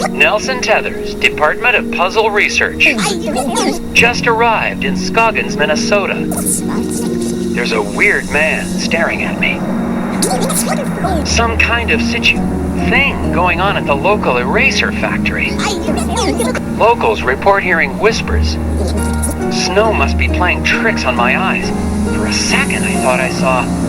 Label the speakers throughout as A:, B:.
A: Nelson Tethers, Department of Puzzle Research. Just arrived in Scoggins, Minnesota. There's a weird man staring at me. Some kind of thing going on at the local eraser factory. Locals report hearing whispers. Snow must be playing tricks on my eyes. For a second, I thought I saw...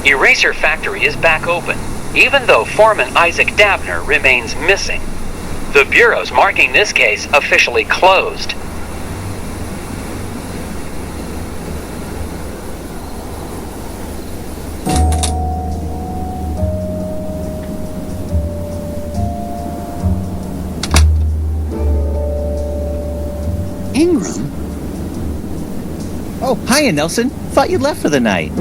A: Eraser Factory is back open, even though Foreman Isaac Dabner remains missing. The Bureau's marking this case officially closed.
B: Ingram?
C: Oh, hiya, Nelson. Thought you'd left for the night.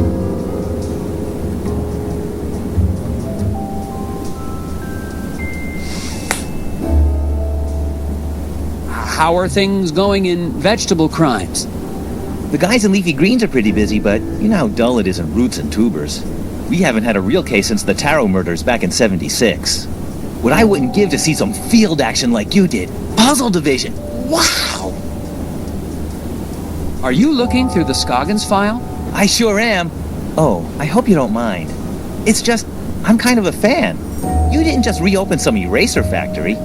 B: How are things going in vegetable crimes?
C: The guys in leafy greens are pretty busy, but you know how dull it is in roots and tubers. We haven't had a real case since the Taro murders back in '76. What I wouldn't give to see some field action like you did. Puzzle Division. Wow!
B: Are you looking through the Scoggins file?
C: I sure am. Oh, I hope you don't mind. It's just, I'm kind of a fan. You didn't just reopen some eraser factory.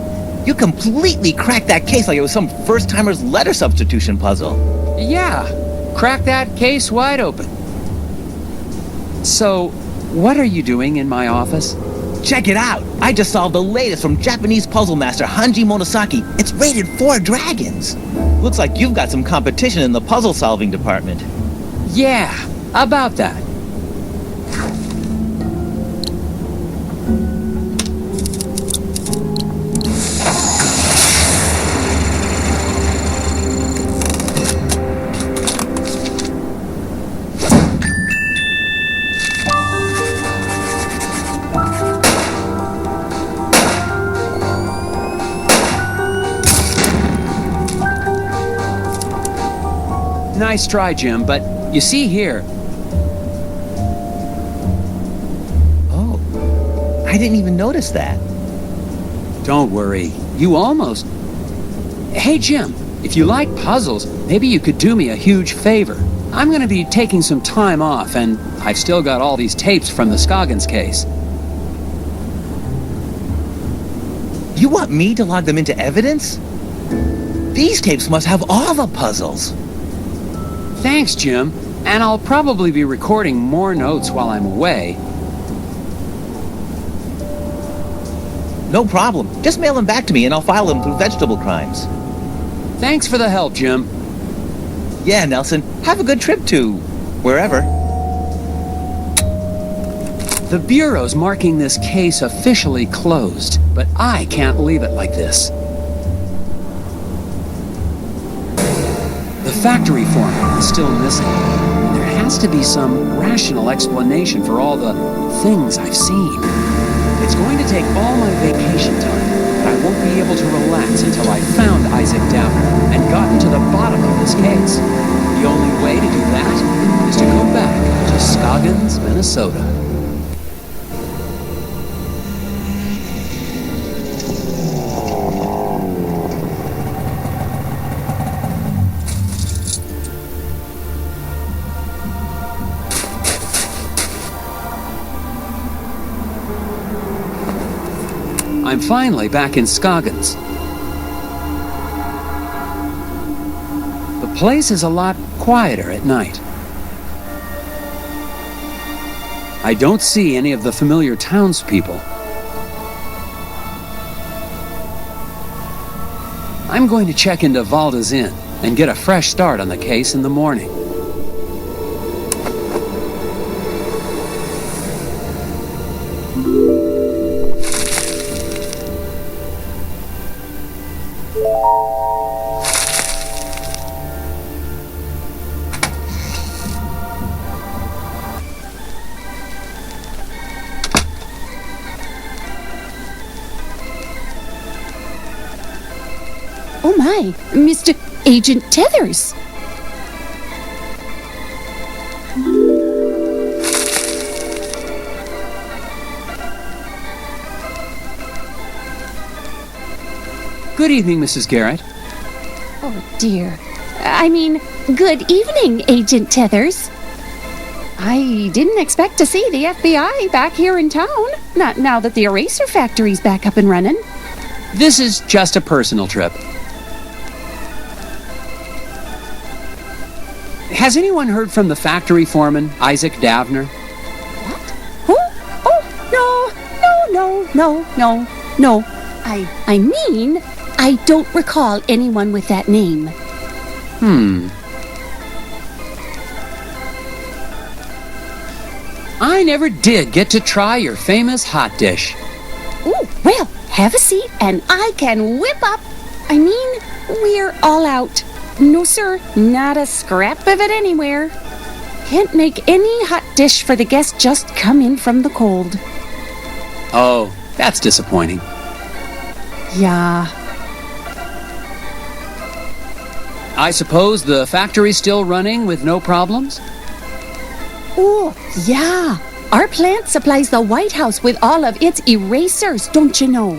C: You completely cracked that case like it was some first-timer's letter substitution puzzle.
B: Yeah, crack that case wide open. So, what are you doing in my office?
C: Check it out! I just solved the latest from Japanese puzzle master Hanji Monosaki. It's rated 4 dragons. Looks like you've got some competition in the puzzle-solving department.
B: Yeah, about that. Nice try, Jim, but you see here...
C: Oh, I didn't even notice that.
B: Don't worry, you almost... Hey, Jim, if you like puzzles, maybe you could do me a huge favor. I'm gonna be taking some time off, and I've still got all these tapes from the Scoggins case.
C: You want me to log them into evidence? These tapes must have all the puzzles.
B: Thanks, Jim. And I'll probably be recording more notes while I'm away.
C: No problem. Just mail them back to me and I'll file them through vegetable crimes.
B: Thanks for the help, Jim.
C: Yeah, Nelson. Have a good trip to... wherever.
B: The Bureau's marking this case officially closed, but I can't leave it like this. The factory foreman is still missing. There has to be some rational explanation for all the things I've seen. It's going to take all my vacation time, but I won't be able to relax until I found Isaac Dabner and gotten to the bottom of this case. The only way to do that is to go back to Scoggins, Minnesota. I'm finally back in Scoggins. The place is a lot quieter at night. I don't see any of the familiar townspeople. I'm going to check into Valda's Inn and get a fresh start on the case in the morning.
D: Oh my, Mr. Agent Tethers.
B: Good evening, Mrs. Garrett.
D: Oh dear. I mean, good evening, Agent Tethers. I didn't expect to see the FBI back here in town, not now that the eraser factory's back up and running.
B: This is just a personal trip. Has anyone heard from the factory foreman, Isaac Davner?
D: What? Who? Oh, no. I mean, I don't recall anyone with that name.
B: I never did get to try your famous hot dish.
D: Ooh, well, have a seat and I can whip up. I mean, we're all out. No, sir, not a scrap of it anywhere. Can't make any hot dish for the guests just come in from the cold.
B: Oh, that's disappointing.
D: Yeah.
B: I suppose the factory's still running with no problems?
D: Oh, yeah. Our plant supplies the White House with all of its erasers, don't you know?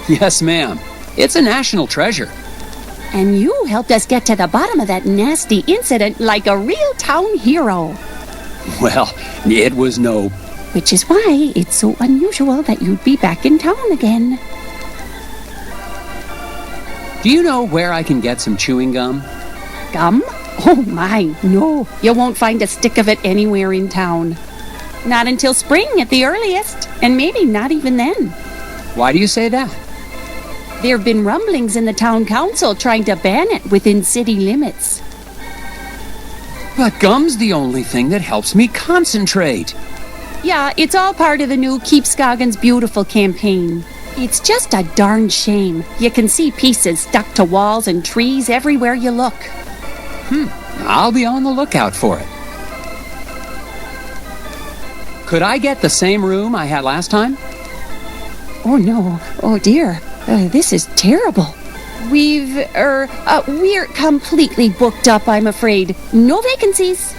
B: Yes, ma'am. It's a national treasure.
D: And you helped us get to the bottom of that nasty incident like a real town hero.
B: Well, it was no...
D: Which is why it's so unusual that you'd be back in town again.
B: Do you know where I can get some chewing gum?
D: Gum? Oh my, no. You won't find a stick of it anywhere in town. Not until spring at the earliest, and maybe not even then.
B: Why do you say that?
D: There have been rumblings in the town council trying to ban it within city limits.
B: But gum's the only thing that helps me concentrate.
D: Yeah, it's all part of the new Keep Scoggins Beautiful campaign. It's just a darn shame. You can see pieces stuck to walls and trees everywhere you look.
B: I'll be on the lookout for it. Could I get the same room I had last time?
D: Oh no, oh dear, this is terrible. We're completely booked up, I'm afraid. No vacancies.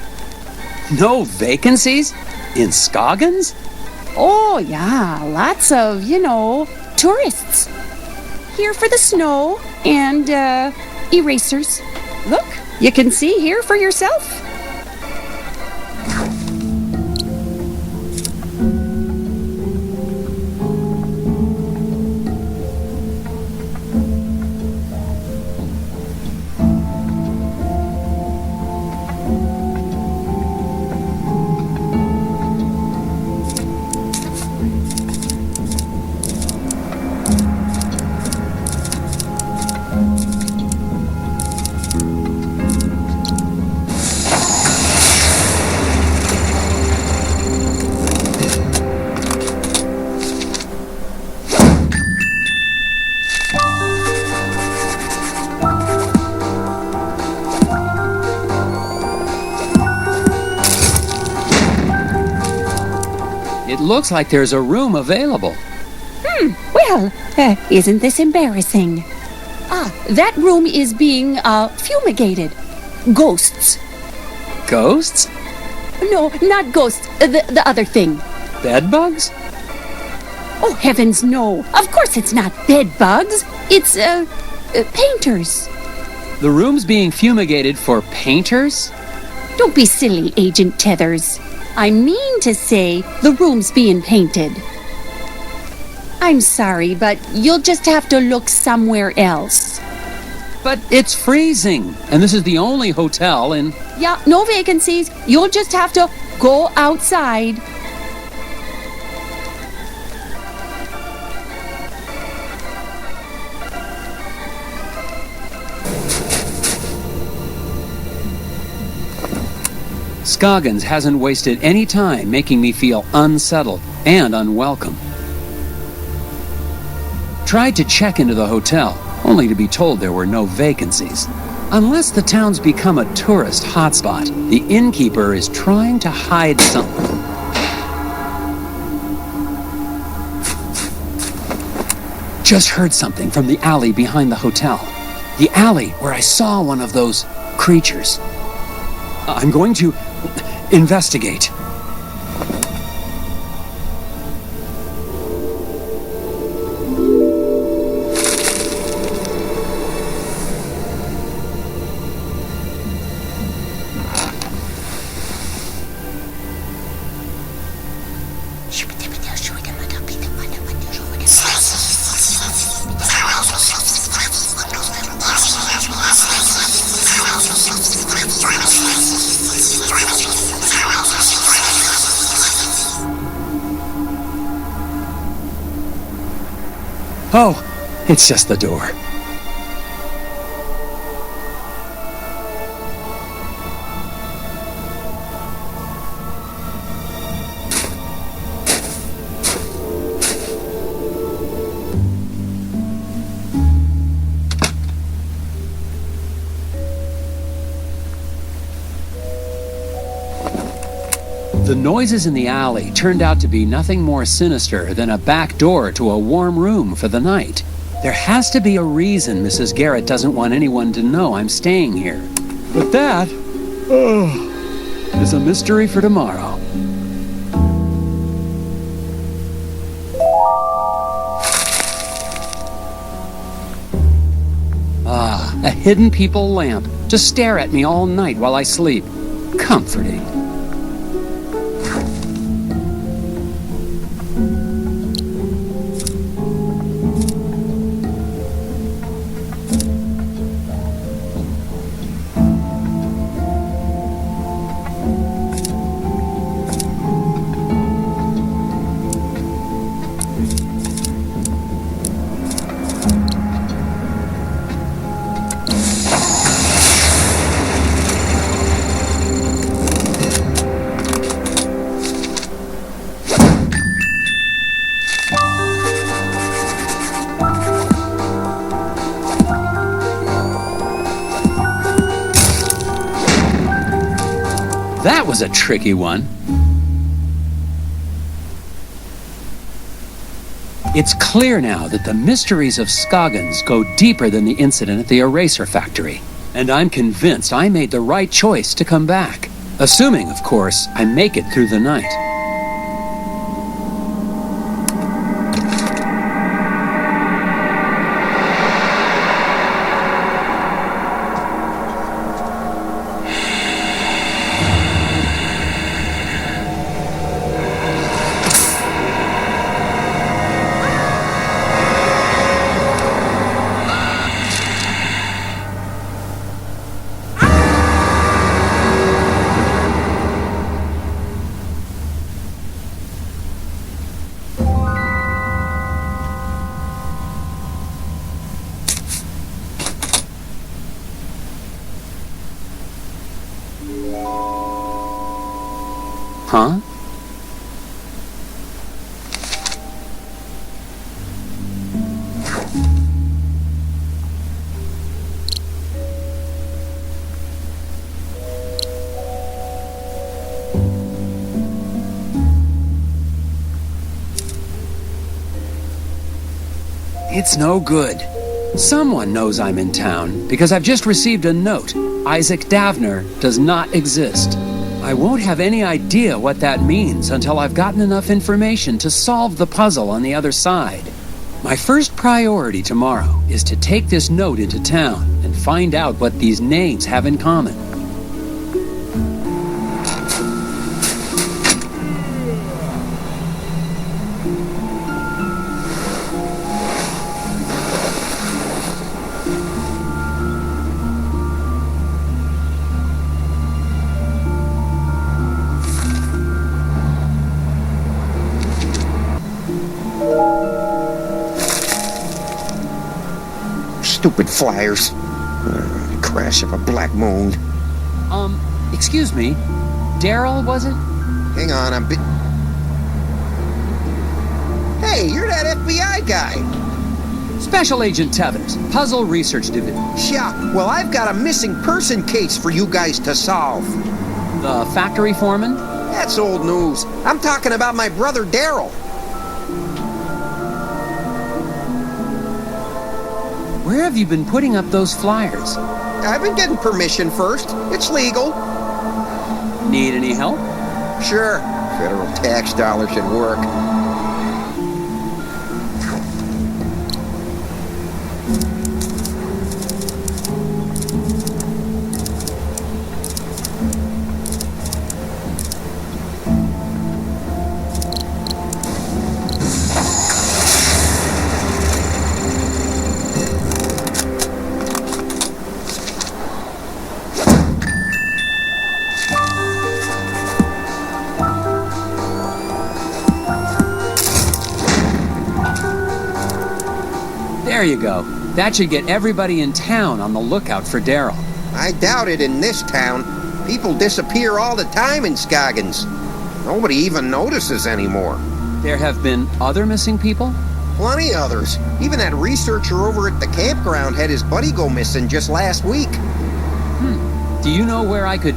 B: No vacancies? In Scoggins?
D: Oh yeah, lots of, tourists. Here for the snow and, erasers. Look, you can see here for yourself.
B: It looks like there's a room available.
D: Well, isn't this embarrassing? That room is being, fumigated. Ghosts.
B: Ghosts?
D: No, not ghosts. The other thing.
B: Bedbugs?
D: Oh, heavens, no. Of course it's not bed bugs. It's, painters.
B: The room's being fumigated for painters?
D: Don't be silly, Agent Tethers. I mean to say the room's being painted. I'm sorry, but you'll just have to look somewhere else.
B: But it's freezing, and this is the only hotel in...
D: Yeah, no vacancies. You'll just have to go outside.
B: Scoggins hasn't wasted any time making me feel unsettled and unwelcome. Tried to check into the hotel, only to be told there were no vacancies. Unless the town's become a tourist hotspot, the innkeeper is trying to hide something. Just heard something from the alley behind the hotel. The alley where I saw one of those creatures. I'm going to investigate. Oh, it's just the door. The noises in the alley turned out to be nothing more sinister than a back door to a warm room for the night. There has to be a reason Mrs. Garrett doesn't want anyone to know I'm staying here. But that is a mystery for tomorrow. A hidden people lamp to stare at me all night while I sleep. Comforting. That was a tricky one. It's clear now that the mysteries of Scoggins go deeper than the incident at the eraser factory. And I'm convinced I made the right choice to come back. Assuming, of course, I make it through the night. Huh? It's no good. Someone knows I'm in town because I've just received a note. Isaac Davner does not exist. I won't have any idea what that means until I've gotten enough information to solve the puzzle on the other side. My first priority tomorrow is to take this note into town and find out what these names have in common.
E: Stupid flyers. Crash of a black moon.
B: Excuse me. Daryl, was it?
E: Hang on, Hey, you're that FBI guy.
B: Special Agent Tethers, Puzzle Research Division.
E: Yeah, well, I've got a missing person case for you guys to solve.
B: The factory foreman?
E: That's old news. I'm talking about my brother Daryl.
B: Where have you been putting up those flyers?
E: I've been getting permission first. It's legal.
B: Need any help?
E: Sure. Federal tax dollars should work.
B: There you go. That should get everybody in town on the lookout for Daryl.
E: I doubt it in this town. People disappear all the time in Scoggins. Nobody even notices anymore.
B: There have been other missing people?
E: Plenty others. Even that researcher over at the campground had his buddy go missing just last week.
B: Do you know where I could...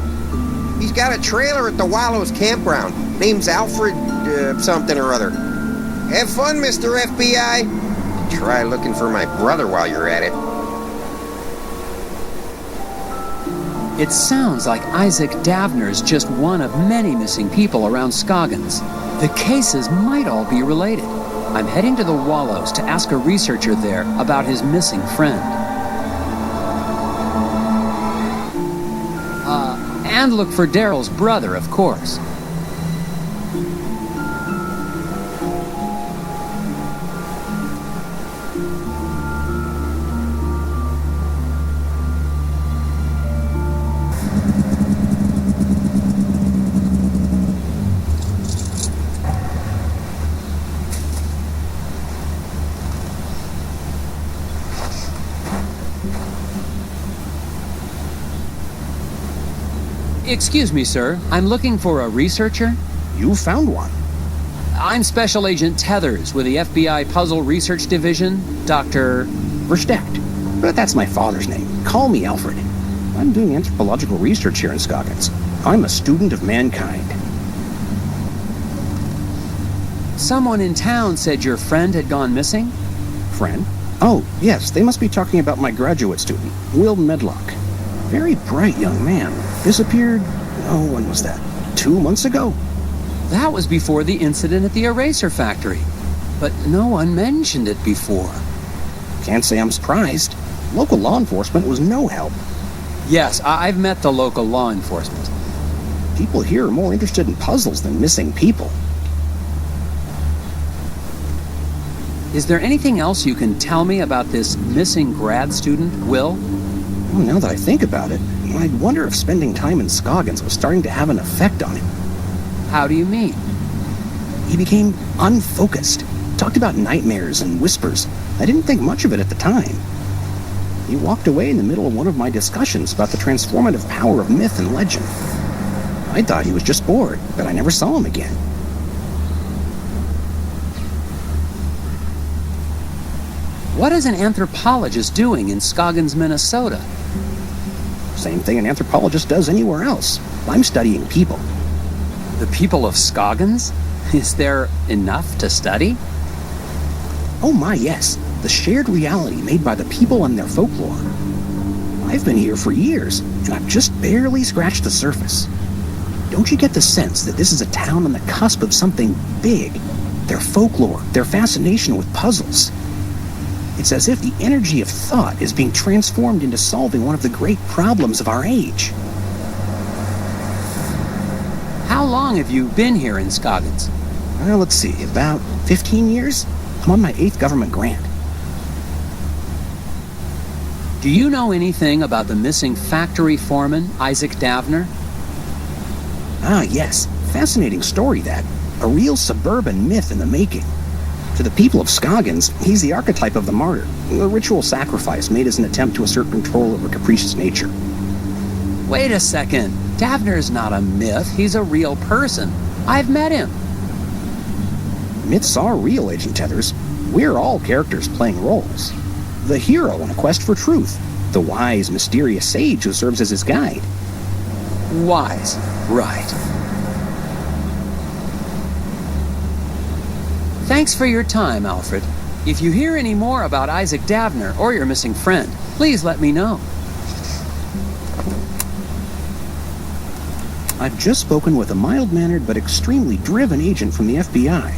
E: He's got a trailer at the Wallows campground. Name's Alfred, something or other. Have fun, Mr. FBI. Try looking for my brother while you're at it.
B: It sounds like Isaac Davner's just one of many missing people around Scoggins. The cases might all be related. I'm heading to the Wallows to ask a researcher there about his missing friend. And look for Daryl's brother, of course. Excuse me, sir. I'm looking for a researcher.
F: You found one.
B: I'm Special Agent Tethers with the FBI Puzzle Research Division, Dr.
F: Versteckt. But that's my father's name. Call me Alfred. I'm doing anthropological research here in Scoggins. I'm a student of mankind.
B: Someone in town said your friend had gone missing?
F: Friend? Oh, yes, they must be talking about my graduate student, Will Medlock. Very bright young man. Disappeared, when was that? 2 months ago?
B: That was before the incident at the eraser factory. But no one mentioned it before.
F: Can't say I'm surprised. Local law enforcement was no help.
B: Yes, I've met the local law enforcement.
F: People here are more interested in puzzles than missing people.
B: Is there anything else you can tell me about this missing grad student, Will?
F: Well, now that I think about it, I wonder if spending time in Scoggins was starting to have an effect on him.
B: How do you mean?
F: He became unfocused. Talked about nightmares and whispers. I didn't think much of it at the time. He walked away in the middle of one of my discussions about the transformative power of myth and legend. I thought he was just bored, but I never saw him again.
B: What is an anthropologist doing in Scoggins, Minnesota?
F: Same thing an anthropologist does anywhere else. I'm studying people.
B: The people of Scoggins? Is there enough to study?
F: Oh my, yes. The shared reality made by the people and their folklore. I've been here for years, and I've just barely scratched the surface. Don't you get the sense that this is a town on the cusp of something big? Their folklore, their fascination with puzzles. It's as if the energy of thought is being transformed into solving one of the great problems of our age.
B: How long have you been here in Scoggins?
F: Well, let's see, about 15 years? I'm on my 8th government grant.
B: Do you know anything about the missing factory foreman, Isaac Davner?
F: Ah, yes. Fascinating story, that. A real suburban myth in the making. To the people of Scoggins, he's the archetype of the martyr, a ritual sacrifice made as an attempt to assert control over capricious nature.
B: Wait a second. Davner is not a myth. He's a real person. I've met him.
F: Myths are real, Agent Tethers. We're all characters playing roles. The hero on a quest for truth. The wise, mysterious sage who serves as his guide.
B: Wise. Right. Thanks for your time, Alfred. If you hear any more about Isaac Davner or your missing friend, please let me know.
F: I've just spoken with a mild-mannered but extremely driven agent from the FBI.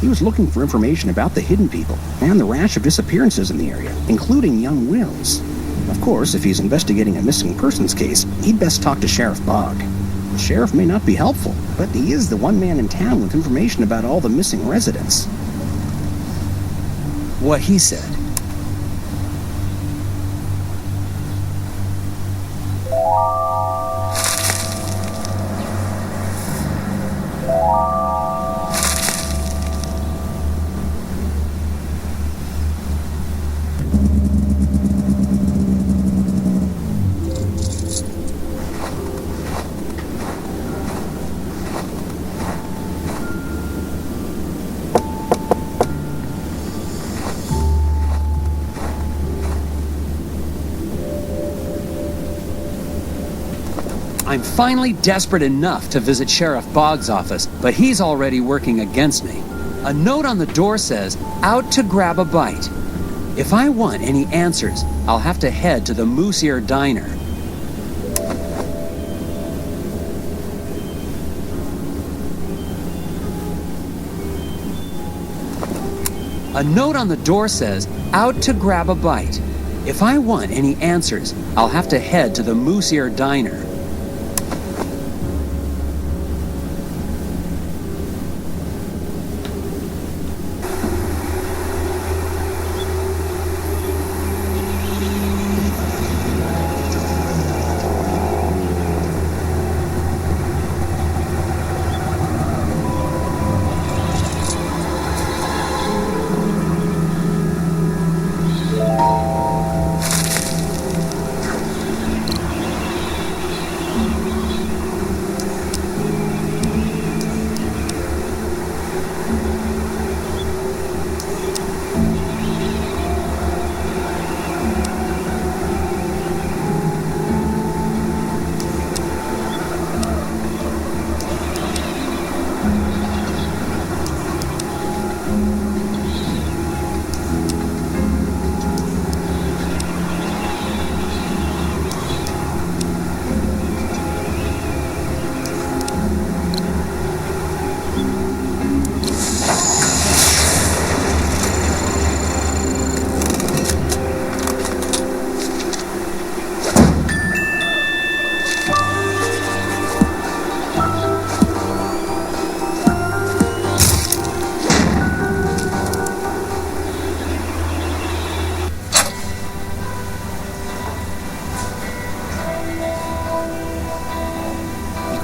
F: He was looking for information about the hidden people and the rash of disappearances in the area, including young Wills. Of course, if he's investigating a missing persons case, he'd best talk to Sheriff Bogg. The sheriff may not be helpful, but he is the one man in town with information about all the missing residents.
B: What he said. I'm finally desperate enough to visit Sheriff Bogg's office, but he's already working against me. A note on the door says, "Out to grab a bite." If I want any answers, I'll have to head to the Moose Ear Diner. A note on the door says, "Out to grab a bite." If I want any answers, I'll have to head to the Moose Ear Diner.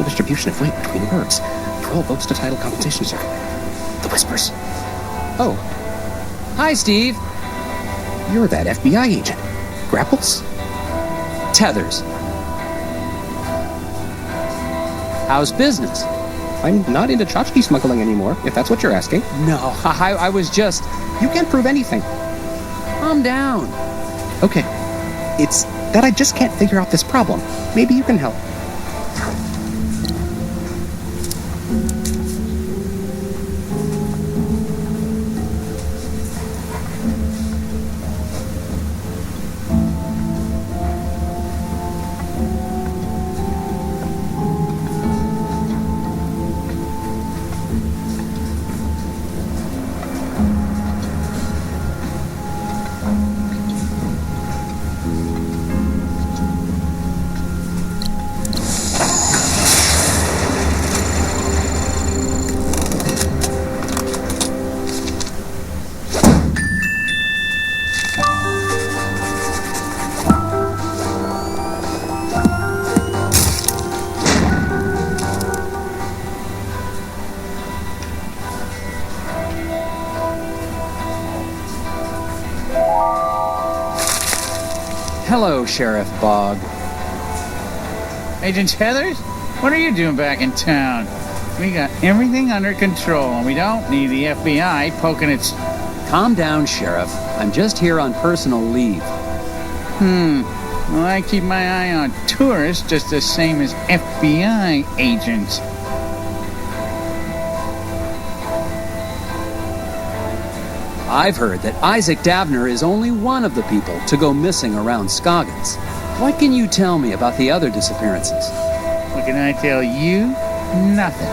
F: Distribution of weight between words. 12 votes to title compensation circuit. The whispers. Oh,
B: Hi, Steve.
F: you're that FBI agent. Grapples?
B: Tethers. How's business?
F: I'm not into tchotchke smuggling anymore, if that's what you're asking.
B: No, I was just...
F: You can't prove anything.
B: Calm down.
F: Okay. It's that I just can't figure out this problem. Maybe you can help.
B: Hello, Sheriff Bog.
G: Agent Heathers, what are you doing back in town? We got everything under control, and we don't need the FBI poking its...
B: Calm down, Sheriff. I'm just here on personal leave.
G: Well, I keep my eye on tourists just the same as FBI agents.
B: I've heard that Isaac Davner is only one of the people to go missing around Scoggins. What can you tell me about the other disappearances?
G: What can I tell you? Nothing.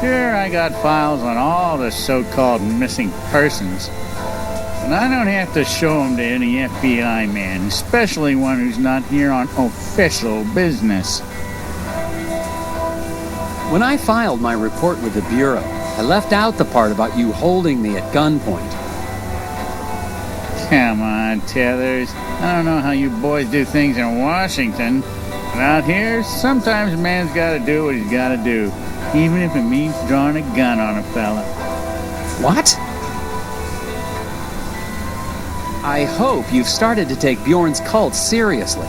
G: Sure, I got files on all the so-called missing persons. But I don't have to show them to any FBI man, especially one who's not here on official business.
B: When I filed my report with the Bureau, I left out the part about you holding me at gunpoint.
G: Come on, Tethers. I don't know how you boys do things in Washington, but out here, sometimes a man's gotta do what he's gotta do, even if it means drawing a gun on a fella.
B: What? I hope you've started to take Bjorn's cult seriously.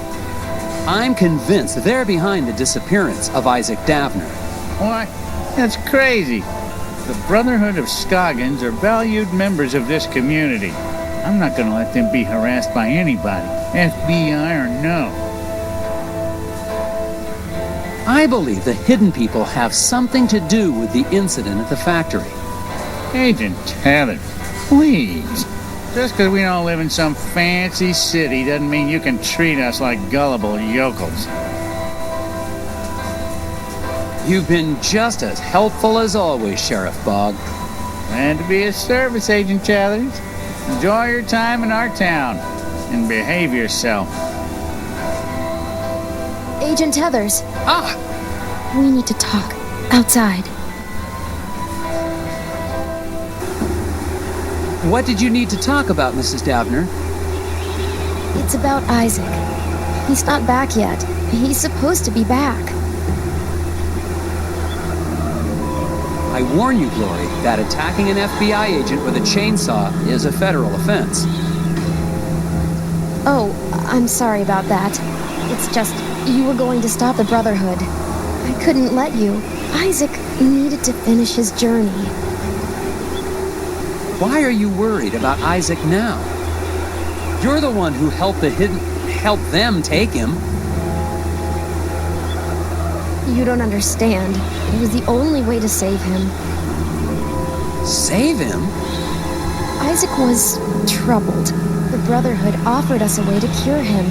B: I'm convinced they're behind the disappearance of Isaac Davner.
G: Why? That's crazy. The Brotherhood of Scoggins are valued members of this community. I'm not going to let them be harassed by anybody, FBI or no.
B: I believe the hidden people have something to do with the incident at the factory.
G: Agent Tethers, please. Just because we don't live in some fancy city doesn't mean you can treat us like gullible yokels.
B: You've been just as helpful as always, Sheriff Bog.
G: Glad to be of service, Agent Tethers. Enjoy your time in our town and behave yourself.
H: Agent Tethers,
B: Ah!
H: we need to talk outside.
B: What did you need to talk about, Mrs. Davner?
H: It's about Isaac. He's not back yet. He's supposed to be back.
B: I warn you, Glory, that attacking an FBI agent with a chainsaw is a federal offense.
H: Oh, I'm sorry about that. It's just, you were going to stop the Brotherhood. I couldn't let you. Isaac needed to finish his journey.
B: Why are you worried about Isaac now? You're the one who helped them take him.
H: You don't understand. It was the only way to save him.
B: Save him?
H: Isaac was troubled. The Brotherhood offered us a way to cure him.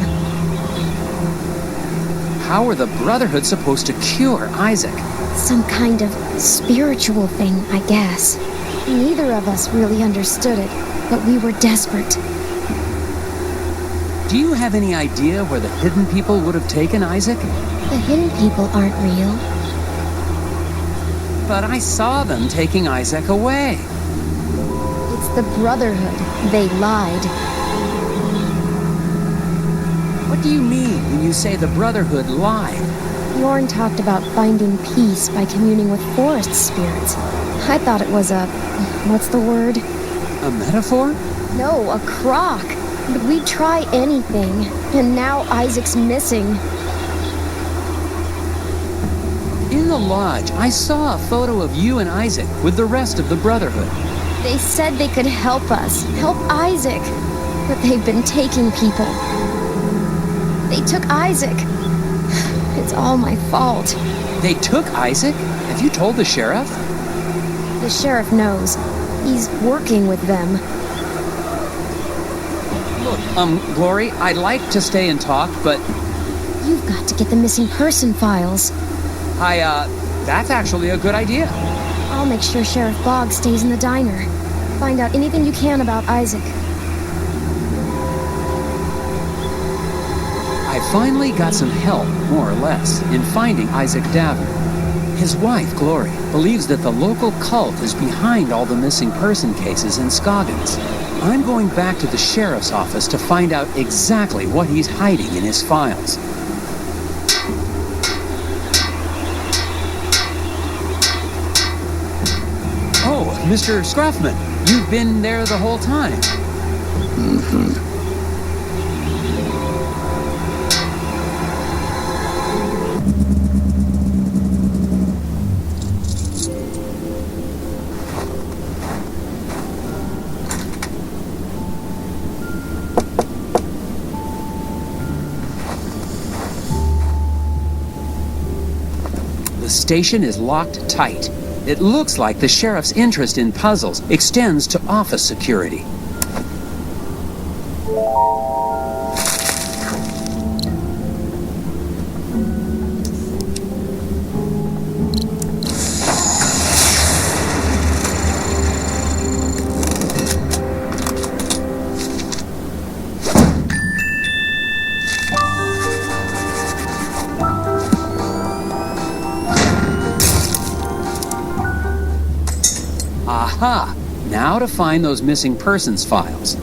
B: How are the Brotherhood supposed to cure Isaac?
H: Some kind of spiritual thing, I guess. Neither of us really understood it, but we were desperate.
B: Do you have any idea where the hidden people would have taken Isaac?
H: The hidden people aren't real.
B: But I saw them taking Isaac away.
H: It's the Brotherhood. They lied.
B: What do you mean when you say the Brotherhood lied?
H: Bjorn talked about finding peace by communing with forest spirits. I thought it was what's the word?
B: A metaphor?
H: No, a crock. But we'd try anything. And now Isaac's missing.
B: In the lodge, I saw a photo of you and Isaac with the rest of the Brotherhood.
H: They said they could help us, help Isaac. But they've been taking people. They took Isaac. It's all my fault.
B: They took Isaac? Have you told the sheriff?
H: The sheriff knows. He's working with them.
B: Look, Glory, I'd like to stay and talk, but
H: You've got to get the missing person files.
B: that's actually a good idea.
H: I'll make sure Sheriff Bogg stays in the diner. Find out anything you can about Isaac.
B: I finally got some help, more or less, in finding Isaac Davner. His wife, Glory, believes that the local cult is behind all the missing person cases in Scoggins. I'm going back to the sheriff's office to find out exactly what he's hiding in his files. Oh, Mr. Scruffman, you've been there the whole time. station is locked tight. It looks like the sheriff's interest in puzzles extends to office security. Aha! Now to find those missing persons files.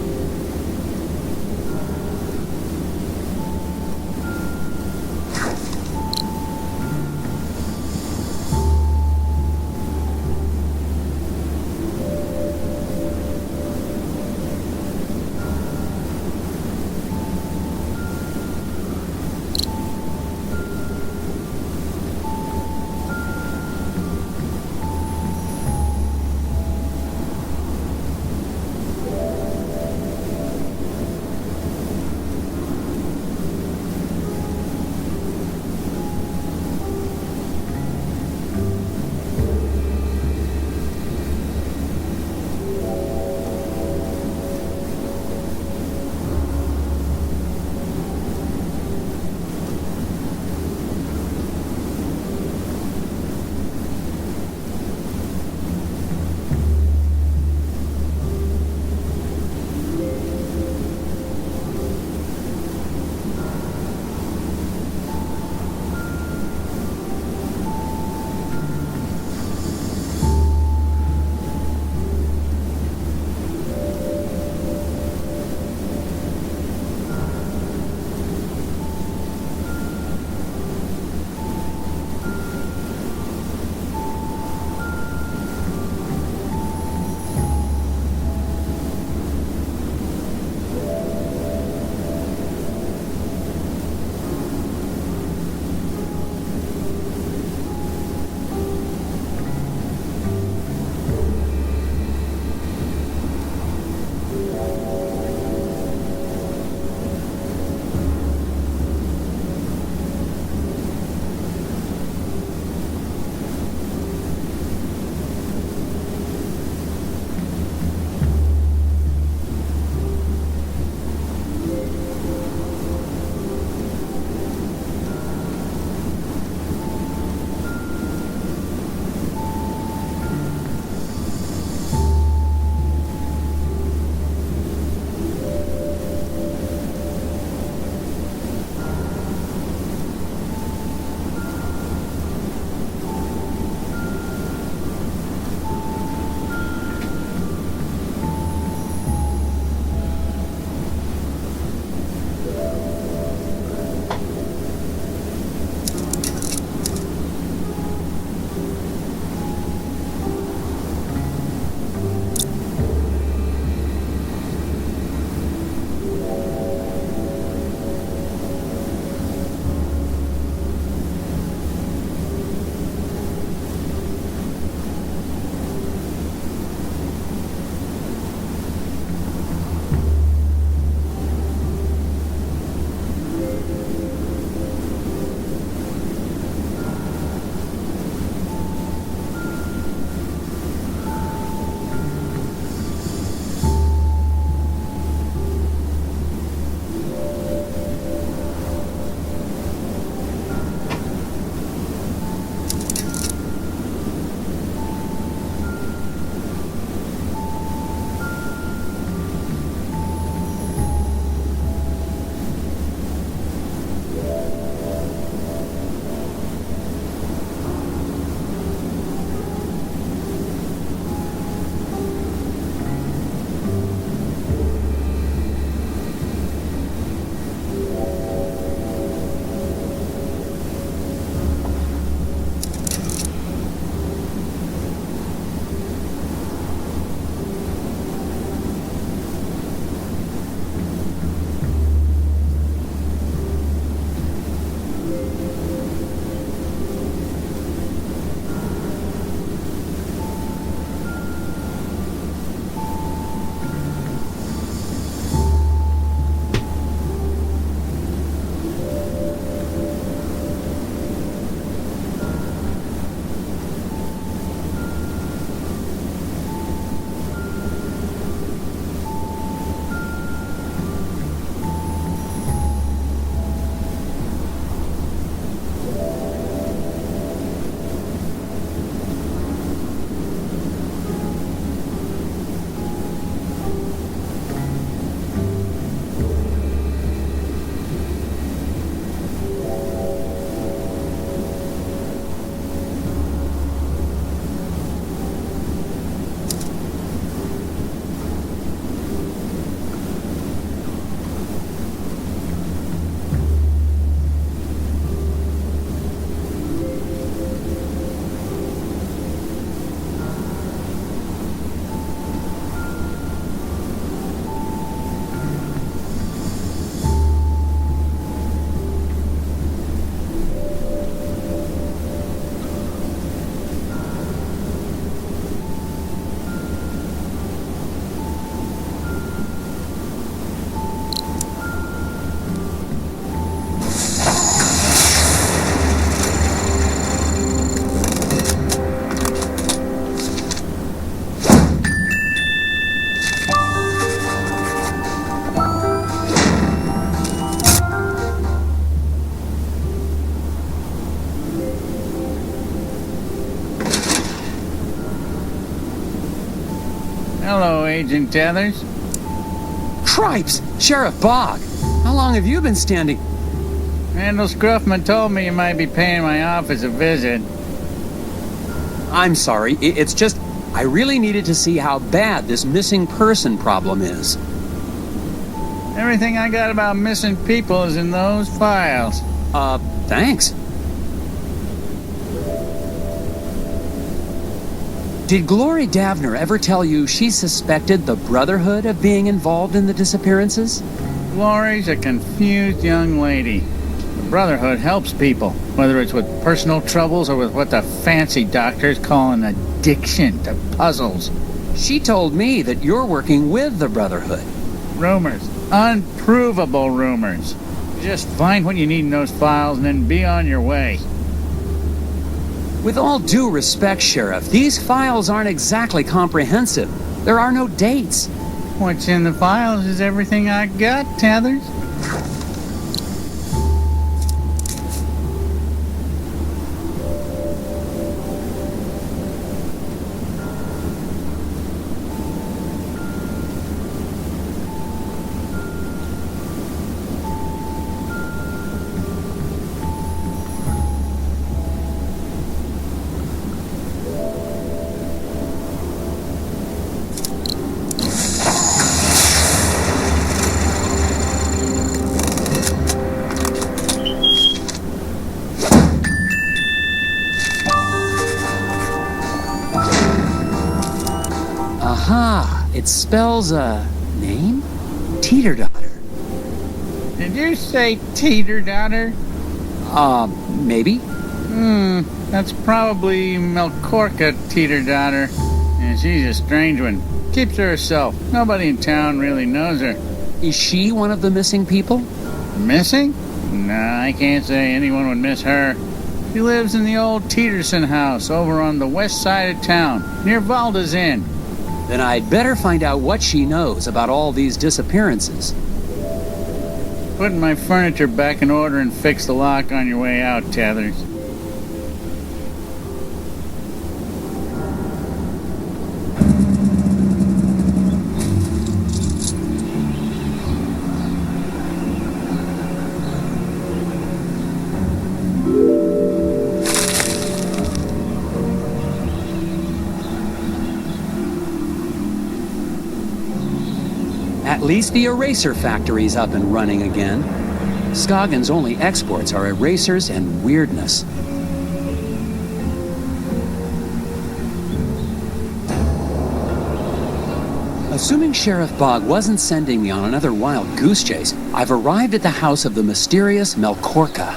G: Agent Tethers.
B: Cripes! Sheriff Bog! How long have you been standing?
G: Randall Scruffman told me you might be paying my office a visit.
B: I'm sorry. It's just, I really needed to see how bad this missing person problem is.
G: Everything I got about missing people is in those files.
B: Thanks. Did Glory Davner ever tell you she suspected the Brotherhood of being involved in the disappearances?
G: Glory's a confused young lady. The Brotherhood helps people, whether it's with personal troubles or with what the fancy doctors call an addiction to puzzles.
B: She told me that you're working with the Brotherhood.
G: Rumors. Unprovable rumors. Just find what you need in those files and then be on your way.
B: With all due respect, Sheriff, these files aren't exactly comprehensive. There are no dates.
G: What's in the files is everything I got, Tethers.
B: Aha! It spells a name? Teeter-Daughter.
G: Did you say Teeter-Daughter?
B: Maybe?
G: That's probably Melcorca Teeter-Daughter. And she's a strange one. Keeps to herself. Nobody in town really knows her.
B: Is she one of the missing people?
G: Missing? Nah, I can't say anyone would miss her. She lives in the old Teeterson house over on the west side of town, near Valda's Inn.
B: Then I'd better find out what she knows about all these disappearances.
G: Putting my furniture back in order and fix the lock on your way out, Tethers.
B: At least the eraser factory's up and running again. Scoggins' only exports are erasers and weirdness. Assuming Sheriff Bog wasn't sending me on another wild goose chase, I've arrived at the house of the mysterious Melcorca.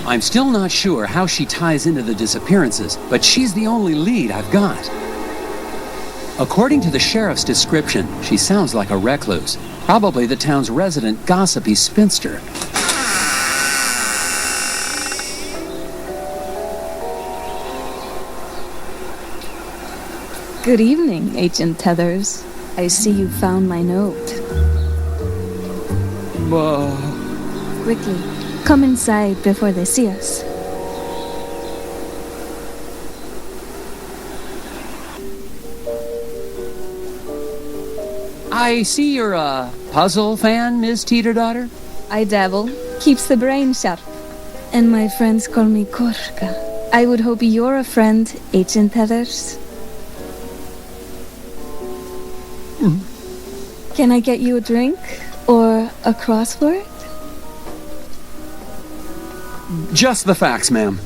B: I'm still not sure how she ties into the disappearances, but she's the only lead I've got. According to the sheriff's description, she sounds like a recluse, probably the town's resident gossipy spinster.
I: Good evening, Agent Tethers. I see you found my note. Quickly, come inside before they see us.
B: I see you're a puzzle fan, Miss Teeter-Daughter?
I: I dabble. Keeps the brain sharp. And my friends call me Korka. I would hope you're a friend, Agent Tethers. Can I get you a drink? Or a crossword?
B: Just the facts, ma'am.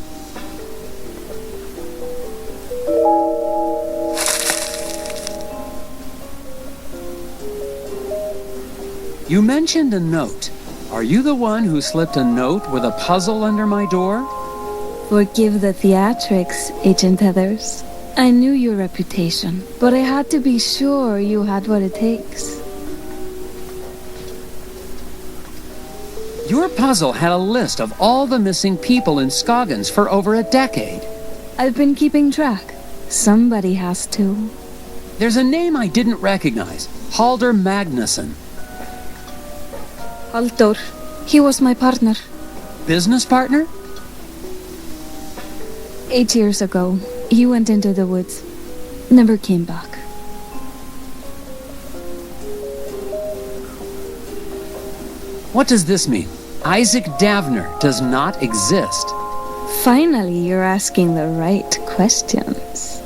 B: You mentioned a note. Are you the one who slipped a note with a puzzle under my door?
I: Forgive the theatrics, Agent Tethers. I knew your reputation, but I had to be sure you had what it takes.
B: Your puzzle had a list of all the missing people in Scoggins for over a decade.
I: I've been keeping track. Somebody has to.
B: There's a name I didn't recognize. Halder Magnuson.
I: Halldór. He was my partner.
B: Business partner?
I: 8 years ago, he went into the woods. Never came back.
B: What does this mean? Isaac Davner does not exist.
I: Finally, you're asking the right questions.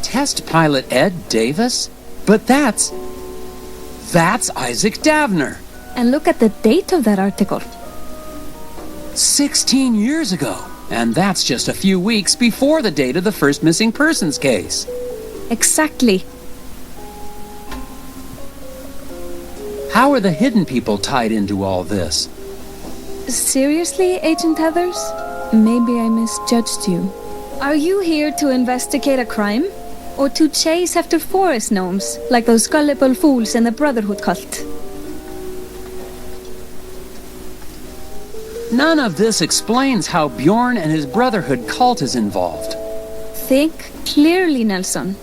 B: Test pilot Ed Davis? But that's Isaac Davner.
I: And look at the date of that article.
B: 16 years ago. And that's just a few weeks before the date of the first missing persons case.
I: Exactly.
B: How are the hidden people tied into all this?
I: Seriously, Agent Heathers? Maybe I misjudged you. Are you here to investigate a crime? Or to chase after forest gnomes, like those gullible fools in the Brotherhood cult?
B: None of this explains how Bjorn and his Brotherhood cult is involved.
I: Think clearly, Nelson.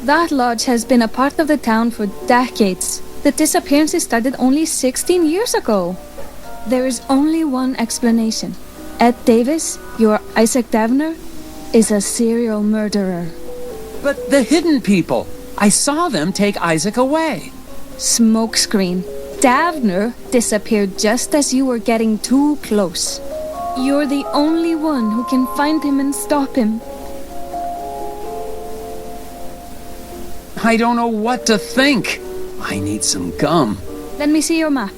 I: That lodge has been a part of the town for decades. The disappearances started only 16 years ago. There is only one explanation. Ed Davis, your Isaac Davner, is a serial murderer.
B: But the hidden people! I saw them take Isaac away.
I: Smokescreen. Davner disappeared just as you were getting too close. You're the only one who can find him and stop him.
B: I don't know what to think. I need some gum.
I: Let me see your map.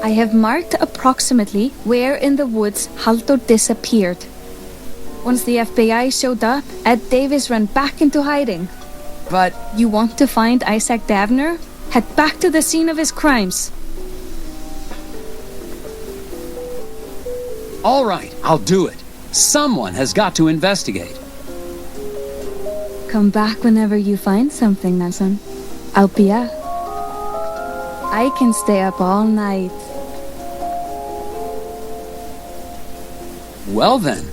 I: I have marked approximately where in the woods Halldór disappeared. Once the FBI showed up, Ed Davis ran back into hiding.
B: But
I: You want to find Isaac Davner? Head back to the scene of his crimes.
B: all right, I'll do it. Someone has got to investigate.
I: Come back whenever you find something, Nelson. I'll be out. I can stay up all night.
B: Well then.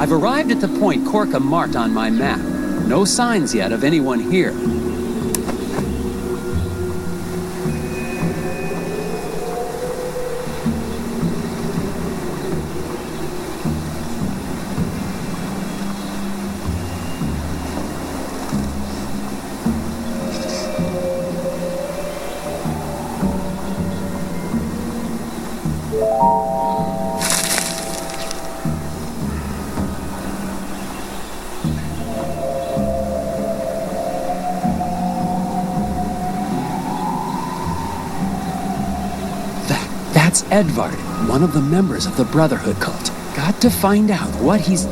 B: I've arrived at the point Korka marked on my map. No signs yet of anyone here. That's Edvard, one of the members of the Brotherhood cult. Got to find out what he's...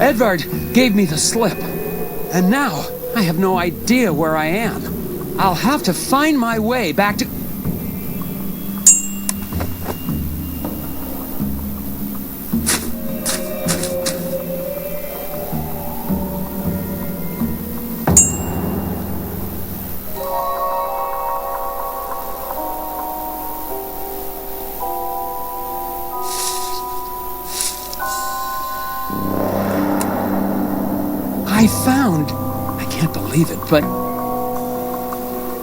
B: Edvard gave me the slip. And now, I have no idea where I am. I'll have to find my way back to... I can't believe it, but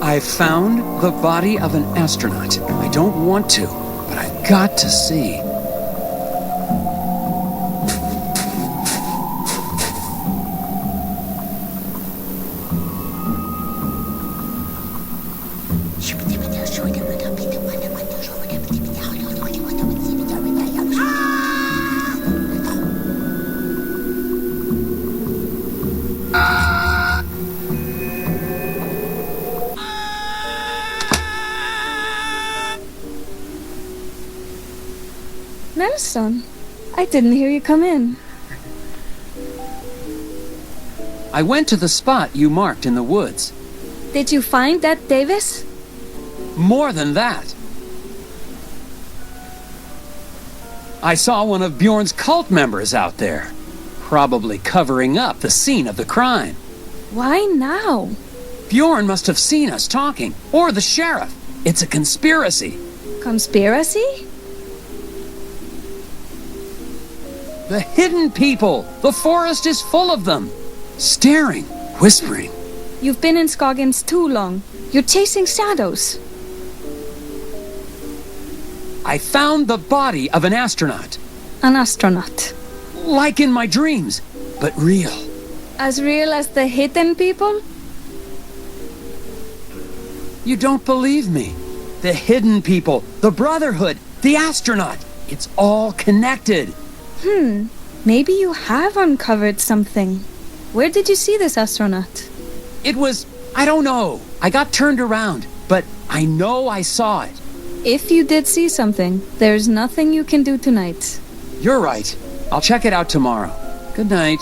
B: I found the body of an astronaut. I don't want to, but I've got to see.
I: Nelson, I didn't hear you come in.
B: I went to the spot you marked in the woods.
I: Did you find that Davis?
B: More than that. I saw one of Bjorn's cult members out there, probably covering up the scene of the crime.
I: Why now?
B: Bjorn must have seen us talking, or the sheriff. It's a conspiracy.
I: Conspiracy?
B: The hidden people! The forest is full of them! Staring, whispering.
I: You've been in Scoggins too long. You're chasing shadows.
B: I found the body of an astronaut.
I: An astronaut.
B: Like in my dreams, but real.
I: As real as the hidden people?
B: You don't believe me. The hidden people, the Brotherhood, the astronaut. It's all connected.
I: Maybe you have uncovered something. Where did you see this astronaut?
B: It was, I don't know. I got turned around, but I know I saw it.
I: If you did see something, there's nothing you can do tonight.
B: You're right. I'll check it out tomorrow. Good night.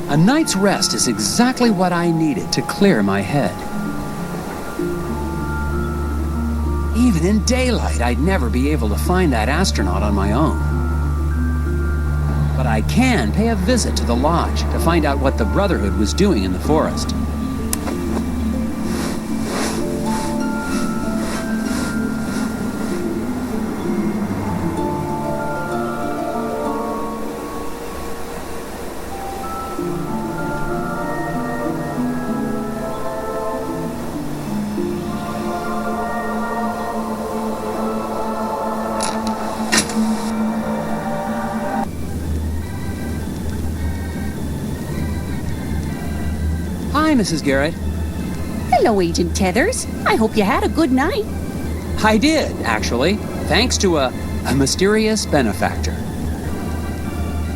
B: A night's rest is exactly what I needed to clear my head. Even in daylight, I'd never be able to find that astronaut on my own. But I can pay a visit to the lodge to find out what the Brotherhood was doing in the forest. Hi, Mrs. Garrett.
D: Hello, Agent Tethers. I hope you had a good night.
B: I did, actually, thanks to a mysterious benefactor.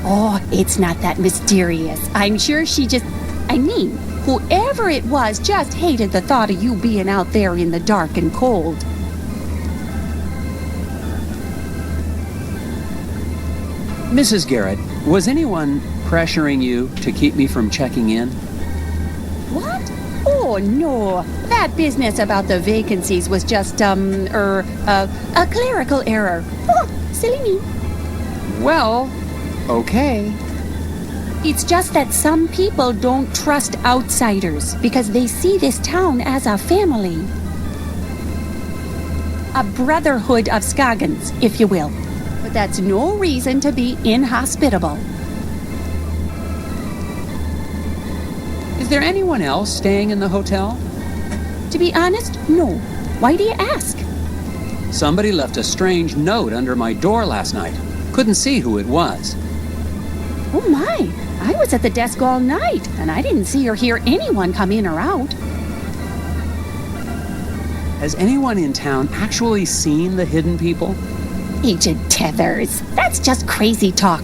D: Oh, it's not that mysterious. I'm sure whoever it was just hated the thought of you being out there in the dark and cold.
B: Mrs. Garrett, was anyone pressuring you to keep me from checking in?
D: What? Oh, no. That business about the vacancies was just, a clerical error. Oh, silly me.
B: Well, okay.
D: It's just that some people don't trust outsiders because they see this town as a family. A brotherhood of Scoggins, if you will. But that's no reason to be inhospitable.
B: Is there anyone else staying in the hotel?
D: To be honest, no. Why do you ask?
B: Somebody left a strange note under my door last night. couldn't see who it was.
D: Oh my, I was at the desk all night, and I didn't see or hear anyone come in or out.
B: Has anyone in town actually seen the hidden people?
D: Agent Tethers, that's just crazy talk.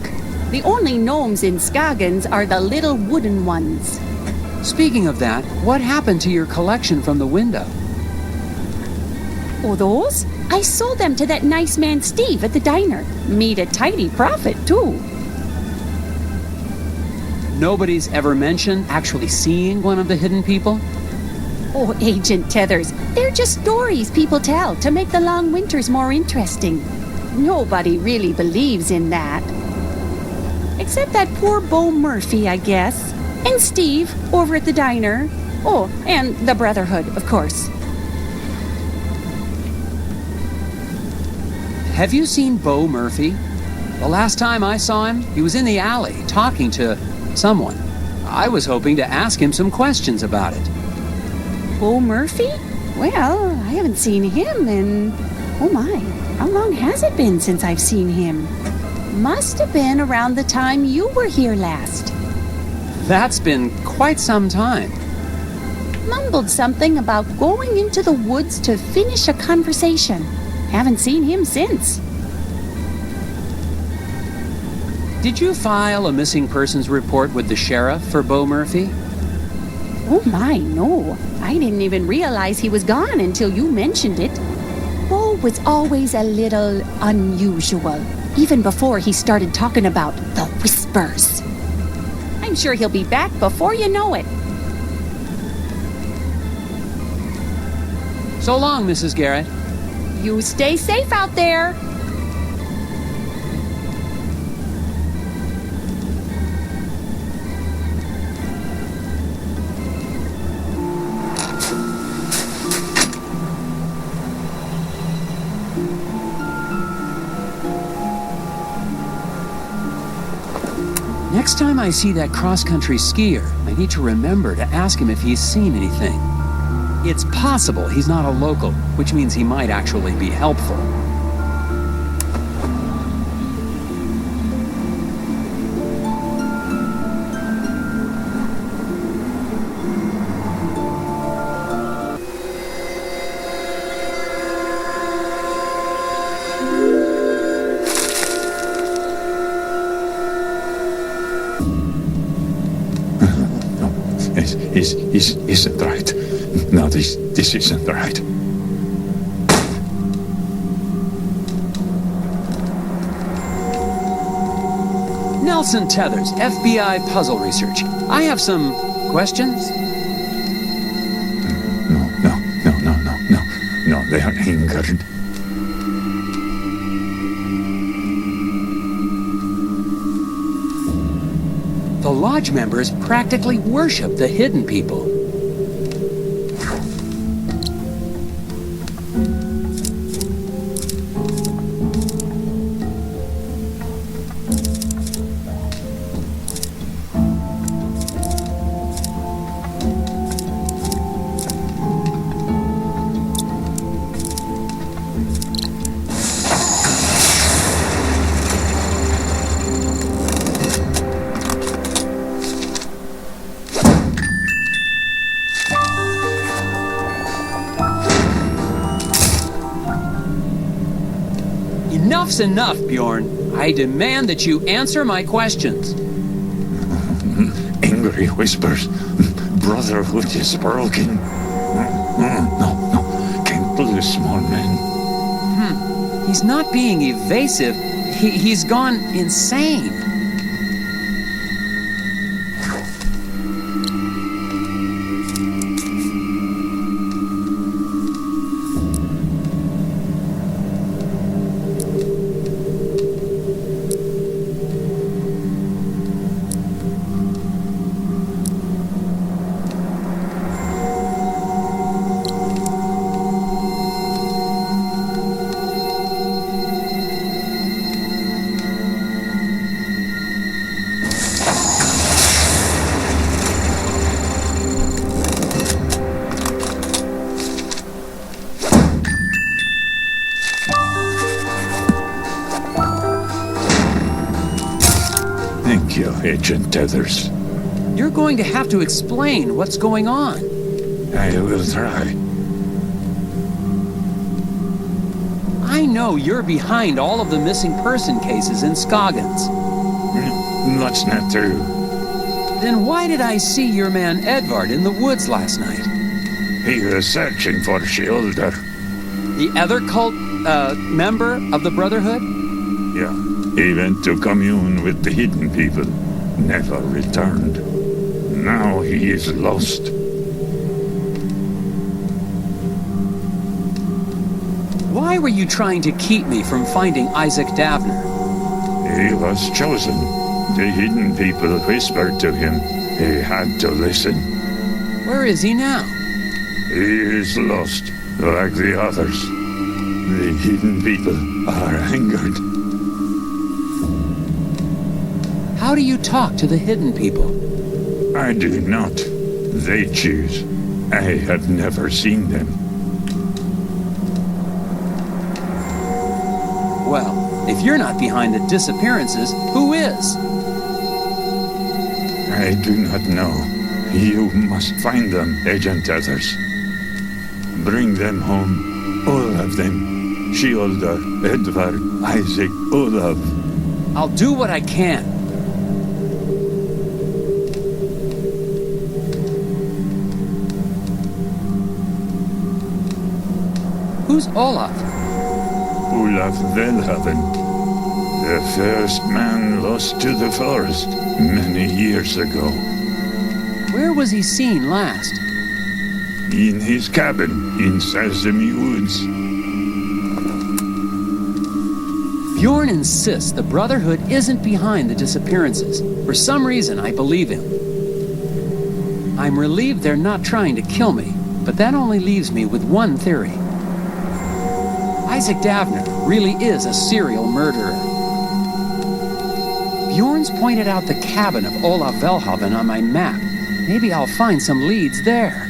D: The only gnomes in Scoggins are the little wooden ones.
B: Speaking of that, what happened to your collection from the window?
D: Oh, those? I sold them to that nice man Steve at the diner. Made a tidy profit, too.
B: Nobody's ever mentioned actually seeing one of the hidden people?
D: Oh, Agent Tethers, they're just stories people tell to make the long winters more interesting. Nobody really believes in that. Except that poor Bo Murphy, I guess. And Steve, over at the diner. Oh, and the Brotherhood, of course.
B: Have you seen Bo Murphy? The last time I saw him, he was in the alley talking to someone. I was hoping to ask him some questions about it.
D: Bo Murphy? Well, I haven't seen him in... Oh my, how long has it been since I've seen him? Must have been around the time you were here last.
B: That's been quite some time.
D: Mumbled something about going into the woods to finish a conversation. Haven't seen him since.
B: Did you file a missing persons report with the sheriff for Bo Murphy?
D: Oh my, no. I didn't even realize he was gone until you mentioned it. Bo was always a little unusual, even before he started talking about the whispers. I'm sure he'll be back before you know it.
B: So long, Mrs. Garrett.
D: You stay safe out there.
B: Next time I see that cross-country skier, I need to remember to ask him if he's seen anything. It's possible he's not a local, which means he might actually be helpful.
J: Isn't right. No, this isn't right.
B: Nelson Tethers, FBI Puzzle Research. I have some questions.
J: No, they are angered.
B: The lodge members practically worship the hidden people. Enough's enough, Bjorn. I demand that you answer my questions.
J: Angry whispers. Brotherhood is broken. No. Can't lose, small man.
B: He's not being evasive. He's gone insane.
J: Thank you, Agent Tethers.
B: You're going to have to explain what's going on.
J: I will try.
B: I know you're behind all of the missing person cases in Scoggins.
J: That's not true.
B: Then why did I see your man Edvard in the woods last night?
J: He was searching for Sheolder.
B: The other cult, member of the Brotherhood?
J: Yeah. He went to commune with the hidden people. Never returned. Now he is lost.
B: Why were you trying to keep me from finding Isaac Davner?
J: He was chosen. The hidden people whispered to him. He had to listen.
B: Where is he now?
J: He is lost, like the others. The hidden people are angered.
B: How do you talk to the hidden people?
J: I do not. They choose. I have never seen them.
B: Well, if you're not behind the disappearances, who is?
J: I do not know. You must find them, Agent Tethers. Bring them home. All of them. Sheolder, Edvard, Isaac, Olaf.
B: I'll do what I can. Who's Olaf?
J: Olaf Velhaven. The first man lost to the forest many years ago.
B: Where was he seen last?
J: In his cabin in Sazemi Woods.
B: Bjorn insists the Brotherhood isn't behind the disappearances. For some reason, I believe him. I'm relieved they're not trying to kill me, but that only leaves me with one theory. Isaac Davner really is a serial murderer. Bjorn's pointed out the cabin of Olaf Velhaven on my map. Maybe I'll find some leads there.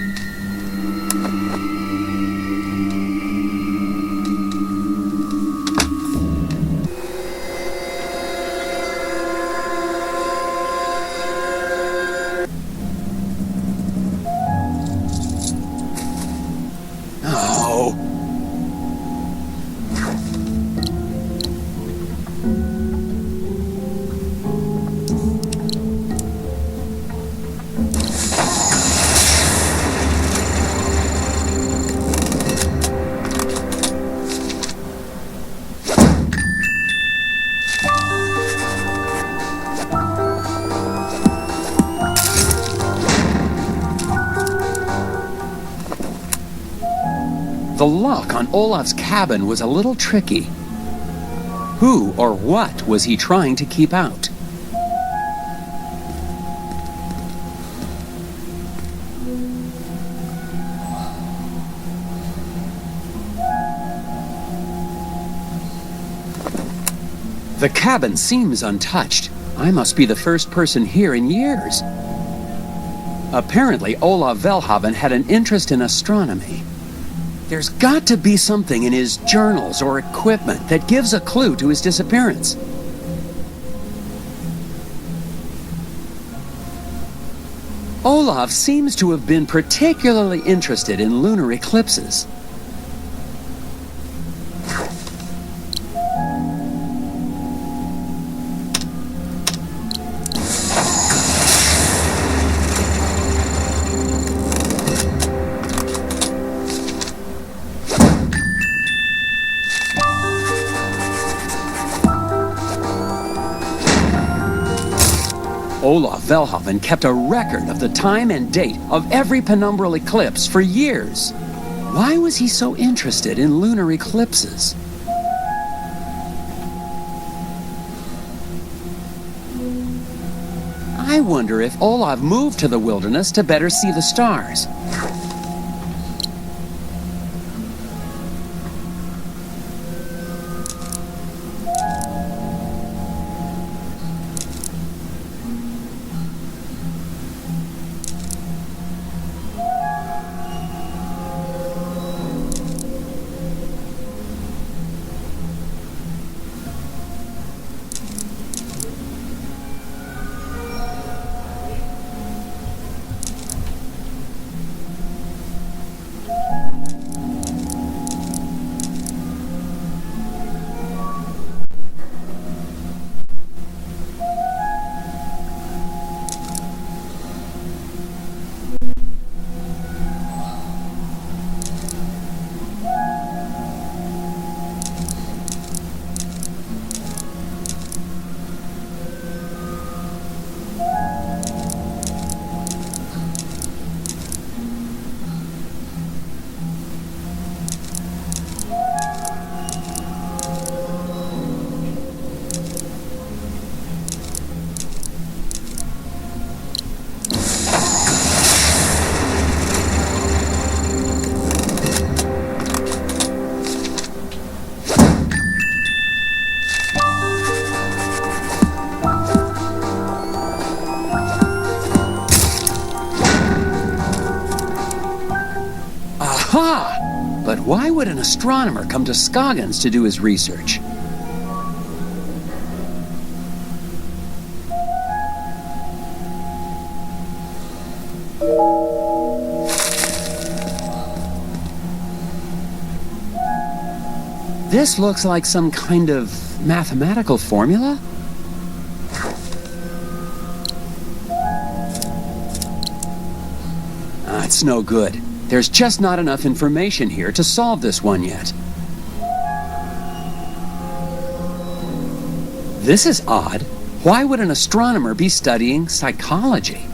B: The lock on Olaf's cabin was a little tricky. Who or what was he trying to keep out? The cabin seems untouched. I must be the first person here in years. Apparently, Olaf Velhaven had an interest in astronomy. There's got to be something in his journals or equipment that gives a clue to his disappearance. Olaf seems to have been particularly interested in lunar eclipses. Olaf Velhaven kept a record of the time and date of every penumbral eclipse for years. Why was he so interested in lunar eclipses? I wonder if Olaf moved to the wilderness to better see the stars. would an astronomer come to Scoggins to do his research? This looks like some kind of mathematical formula. It's no good. There's just not enough information here to solve this one yet. This is odd. Why would an astronomer be studying psychology?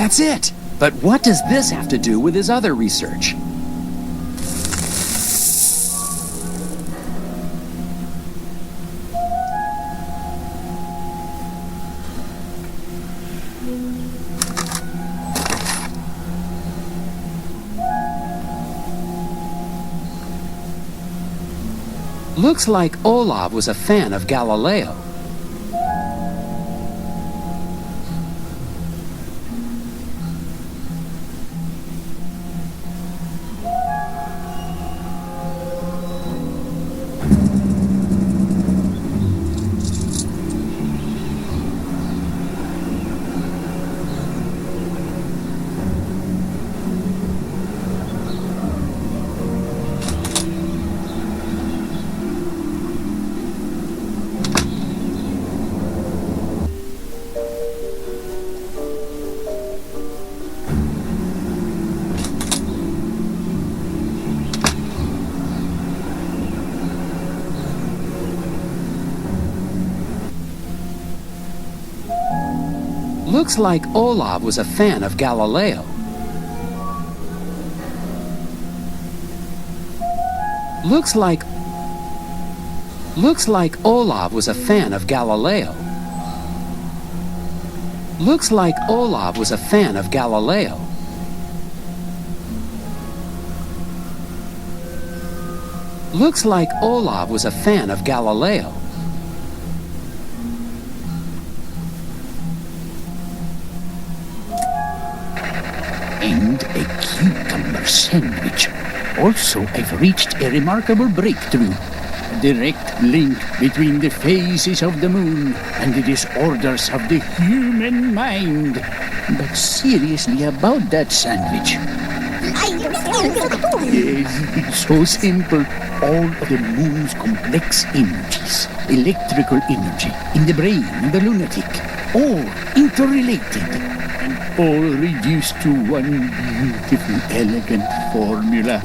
B: That's it! But what does this have to do with his other research? Looks like Olav was a fan of Galileo. Looks like Olav was a fan of Galileo. Looks like Olav was a fan of Galileo. Looks like Olav was a fan of Galileo. Looks like Olav was a fan of Galileo.
F: And a
G: number sandwich. Also, I've reached a remarkable breakthrough. A direct link between the phases of the moon and the disorders of the human mind. But seriously about that sandwich. Yes, it's so simple. All of the moon's complex energies, electrical energy, in the brain, in the lunatic, all interrelated, and all reduced to one beautiful, elegant formula.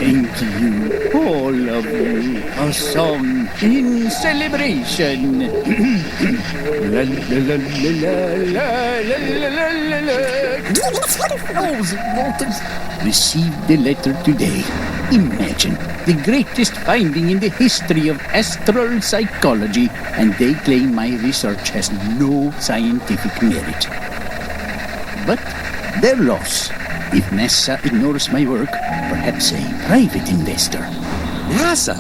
G: Thank you, all of you. A song in celebration. La la la la la la la la la. Received the letter today. Imagine, the greatest finding in the history of astral psychology, and they claim my research has no scientific merit. But their loss. If NASA ignores my work, perhaps a private investor.
B: NASA?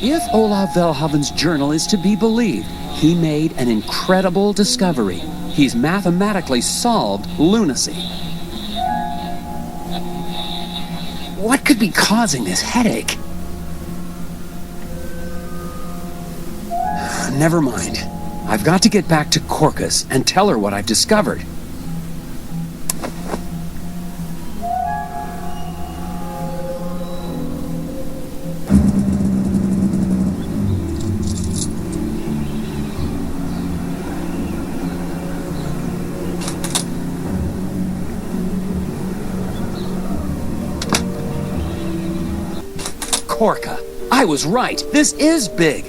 B: If Olav Velhaven's journal is to be believed, he made an incredible discovery. He's mathematically solved lunacy. What could be causing this headache? Never mind. I've got to get back to Korkus and tell her what I've discovered. Korka, I was right. This is big.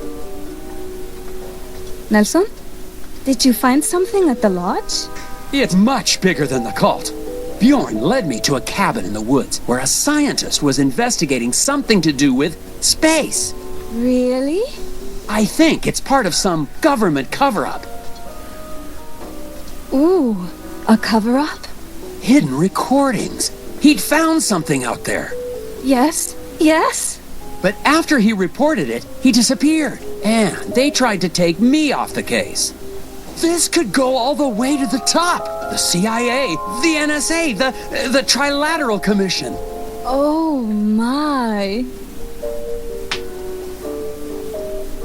I: Nelson? Did you find something at the lodge?
B: It's much bigger than the cult. Bjorn led me to a cabin in the woods where a scientist was investigating something to do with space.
I: Really?
B: I think it's part of some government cover-up.
I: Ooh, a cover-up?
B: Hidden recordings. He'd found something out there.
I: Yes, yes.
B: But after he reported it, he disappeared. And they tried to take me off the case. This could go all the way to the top. The CIA, the NSA, the Trilateral Commission.
I: Oh, my.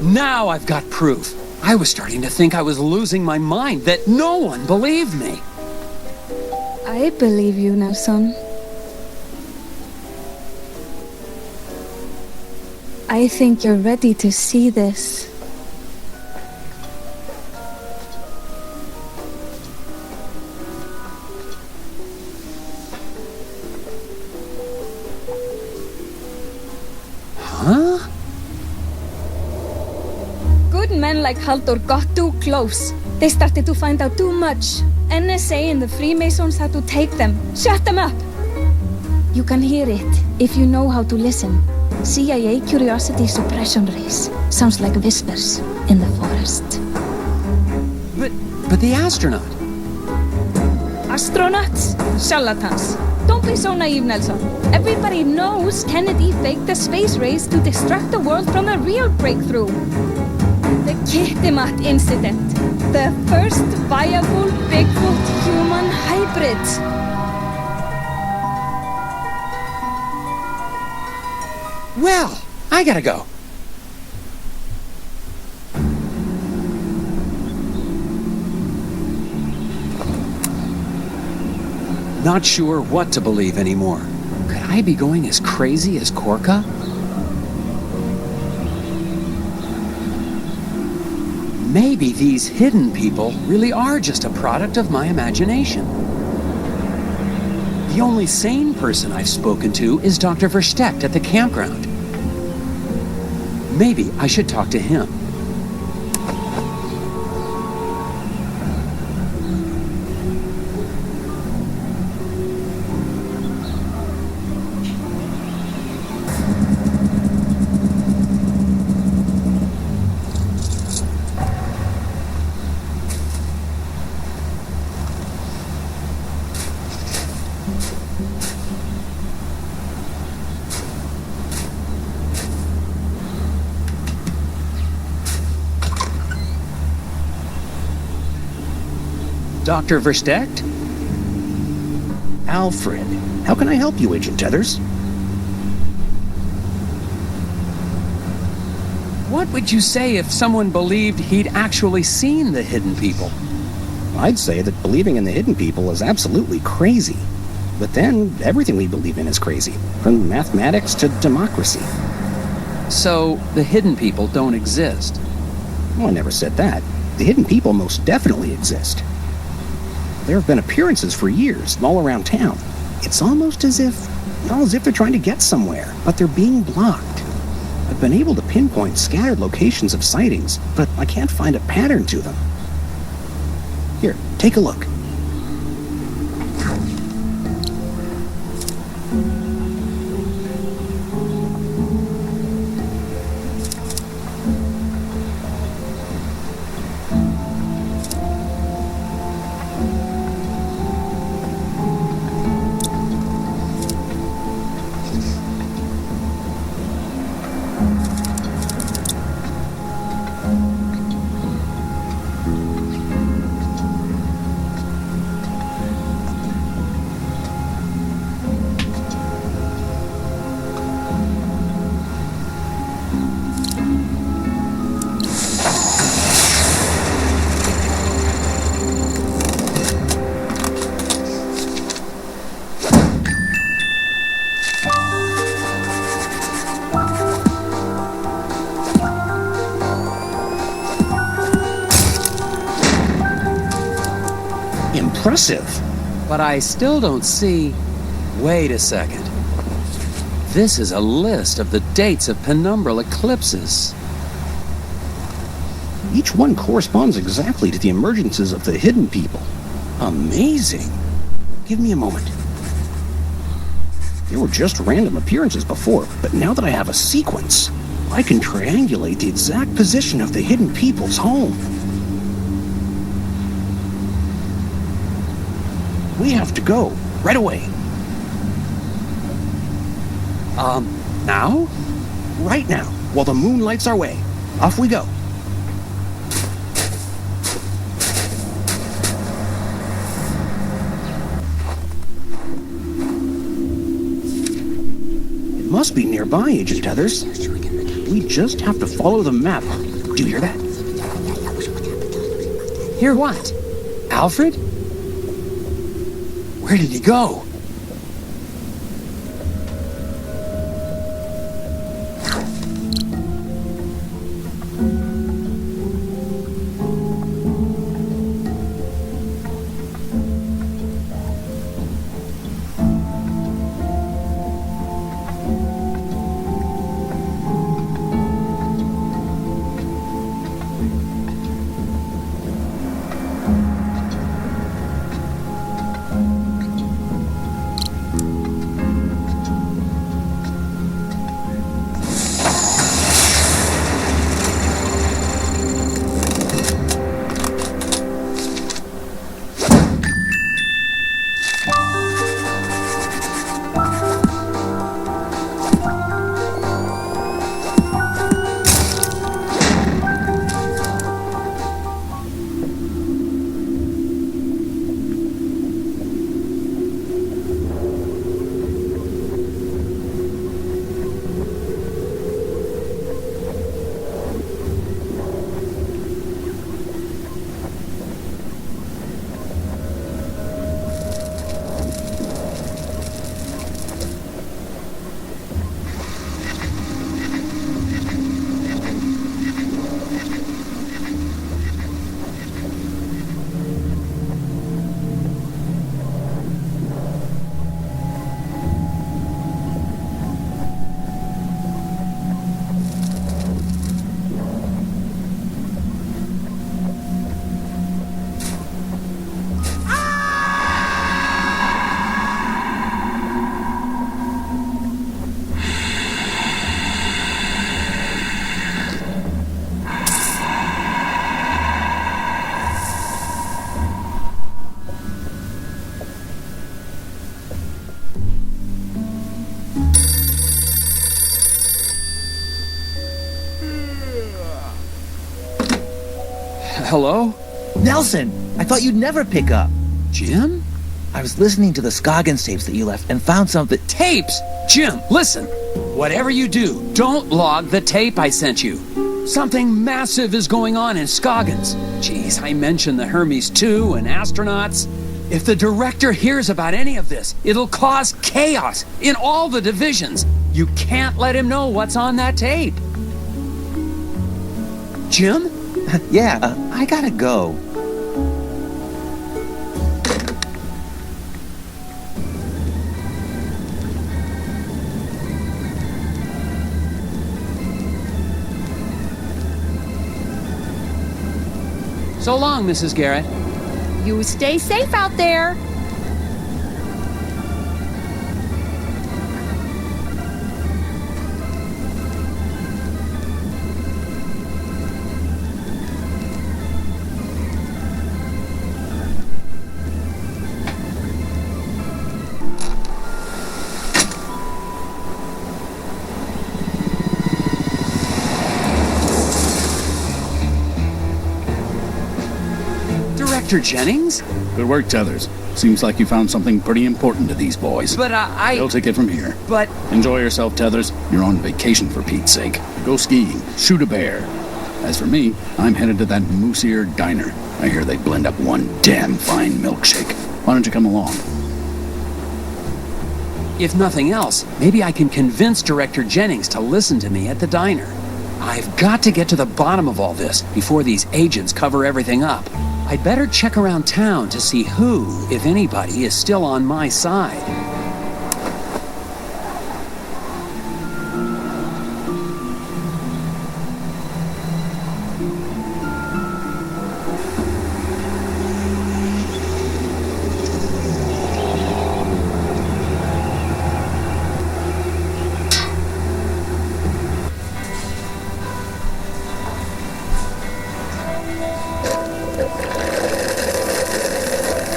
B: Now I've got proof. I was starting to think I was losing my mind, that no one believed me.
I: I believe you, Nelson. I think you're ready to see this.
B: Huh?
I: Good men like Haldur got too close. They started to find out too much. NSA and the Freemasons had to take them. Shut them up! You can hear it if you know how to listen. CIA curiosity suppression rays. Sounds like whispers in the forest.
B: But the astronaut.
I: Astronauts? Charlatans. Don't be so naive, Nelson. Everybody knows Kennedy faked the space race to distract the world from a real breakthrough. The Kitimat incident. The first viable Bigfoot-human hybrid.
B: Well, I gotta go. Not sure what to believe anymore. Could I be going as crazy as Korka? Maybe these hidden people really are just a product of my imagination. The only sane person I've spoken to is Dr. Verstept at the campground. Maybe I should talk to him. Dr. Versteckt?
F: Alfred, how can I help you, Agent Tethers?
B: What would you say if someone believed he'd actually seen the hidden people?
F: I'd say that believing in the hidden people is absolutely crazy. But then, everything we believe in is crazy, from mathematics to democracy.
B: So, the hidden people don't exist?
F: Well, I never said that. The hidden people most definitely exist. There have been appearances for years, all around town. It's almost as if they're trying to get somewhere, but they're being blocked. I've been able to pinpoint scattered locations of sightings, but I can't find a pattern to them. Here, take a look. Impressive.
B: But I still don't see... Wait a second. This is a list of the dates of penumbral eclipses.
F: Each one corresponds exactly to the emergences of the hidden people. Amazing. Give me a moment. There were just random appearances before, but now that I have a sequence, I can triangulate the exact position of the hidden people's home. We have to go, right away.
B: Now?
F: Right now, while the moon lights our way. Off we go. It must be nearby, Agent Tethers. We just have to follow the map. Do you hear that?
B: Hear what? Alfred? Where did he go? Hello?
C: Nelson, I thought you'd never pick up.
B: Jim?
C: I was listening to the Scoggins tapes that you left and found something.
B: Tapes! Jim, listen. Whatever you do, don't log the tape I sent you. Something massive is going on in Scoggins. Jeez, I mentioned the Hermes 2 and astronauts. If the director hears about any of this, it'll cause chaos in all the divisions. You can't let him know what's on that tape. Jim?
C: Yeah, I gotta go.
B: So long, Mrs. Garrett.
D: You stay safe out there.
B: Director Jennings?
F: Good work, Tethers. Seems like you found something pretty important to these boys.
B: But
F: They'll take it from here.
B: But...
F: Enjoy yourself, Tethers. You're on vacation for Pete's sake. Go skiing, shoot a bear. As for me, I'm headed to that Moose Ear Diner. I hear they blend up one damn fine milkshake. Why don't you come along?
B: If nothing else, maybe I can convince Director Jennings to listen to me at the diner. I've got to get to the bottom of all this before these agents cover everything up. I'd better check around town to see who, if anybody, is still on my side.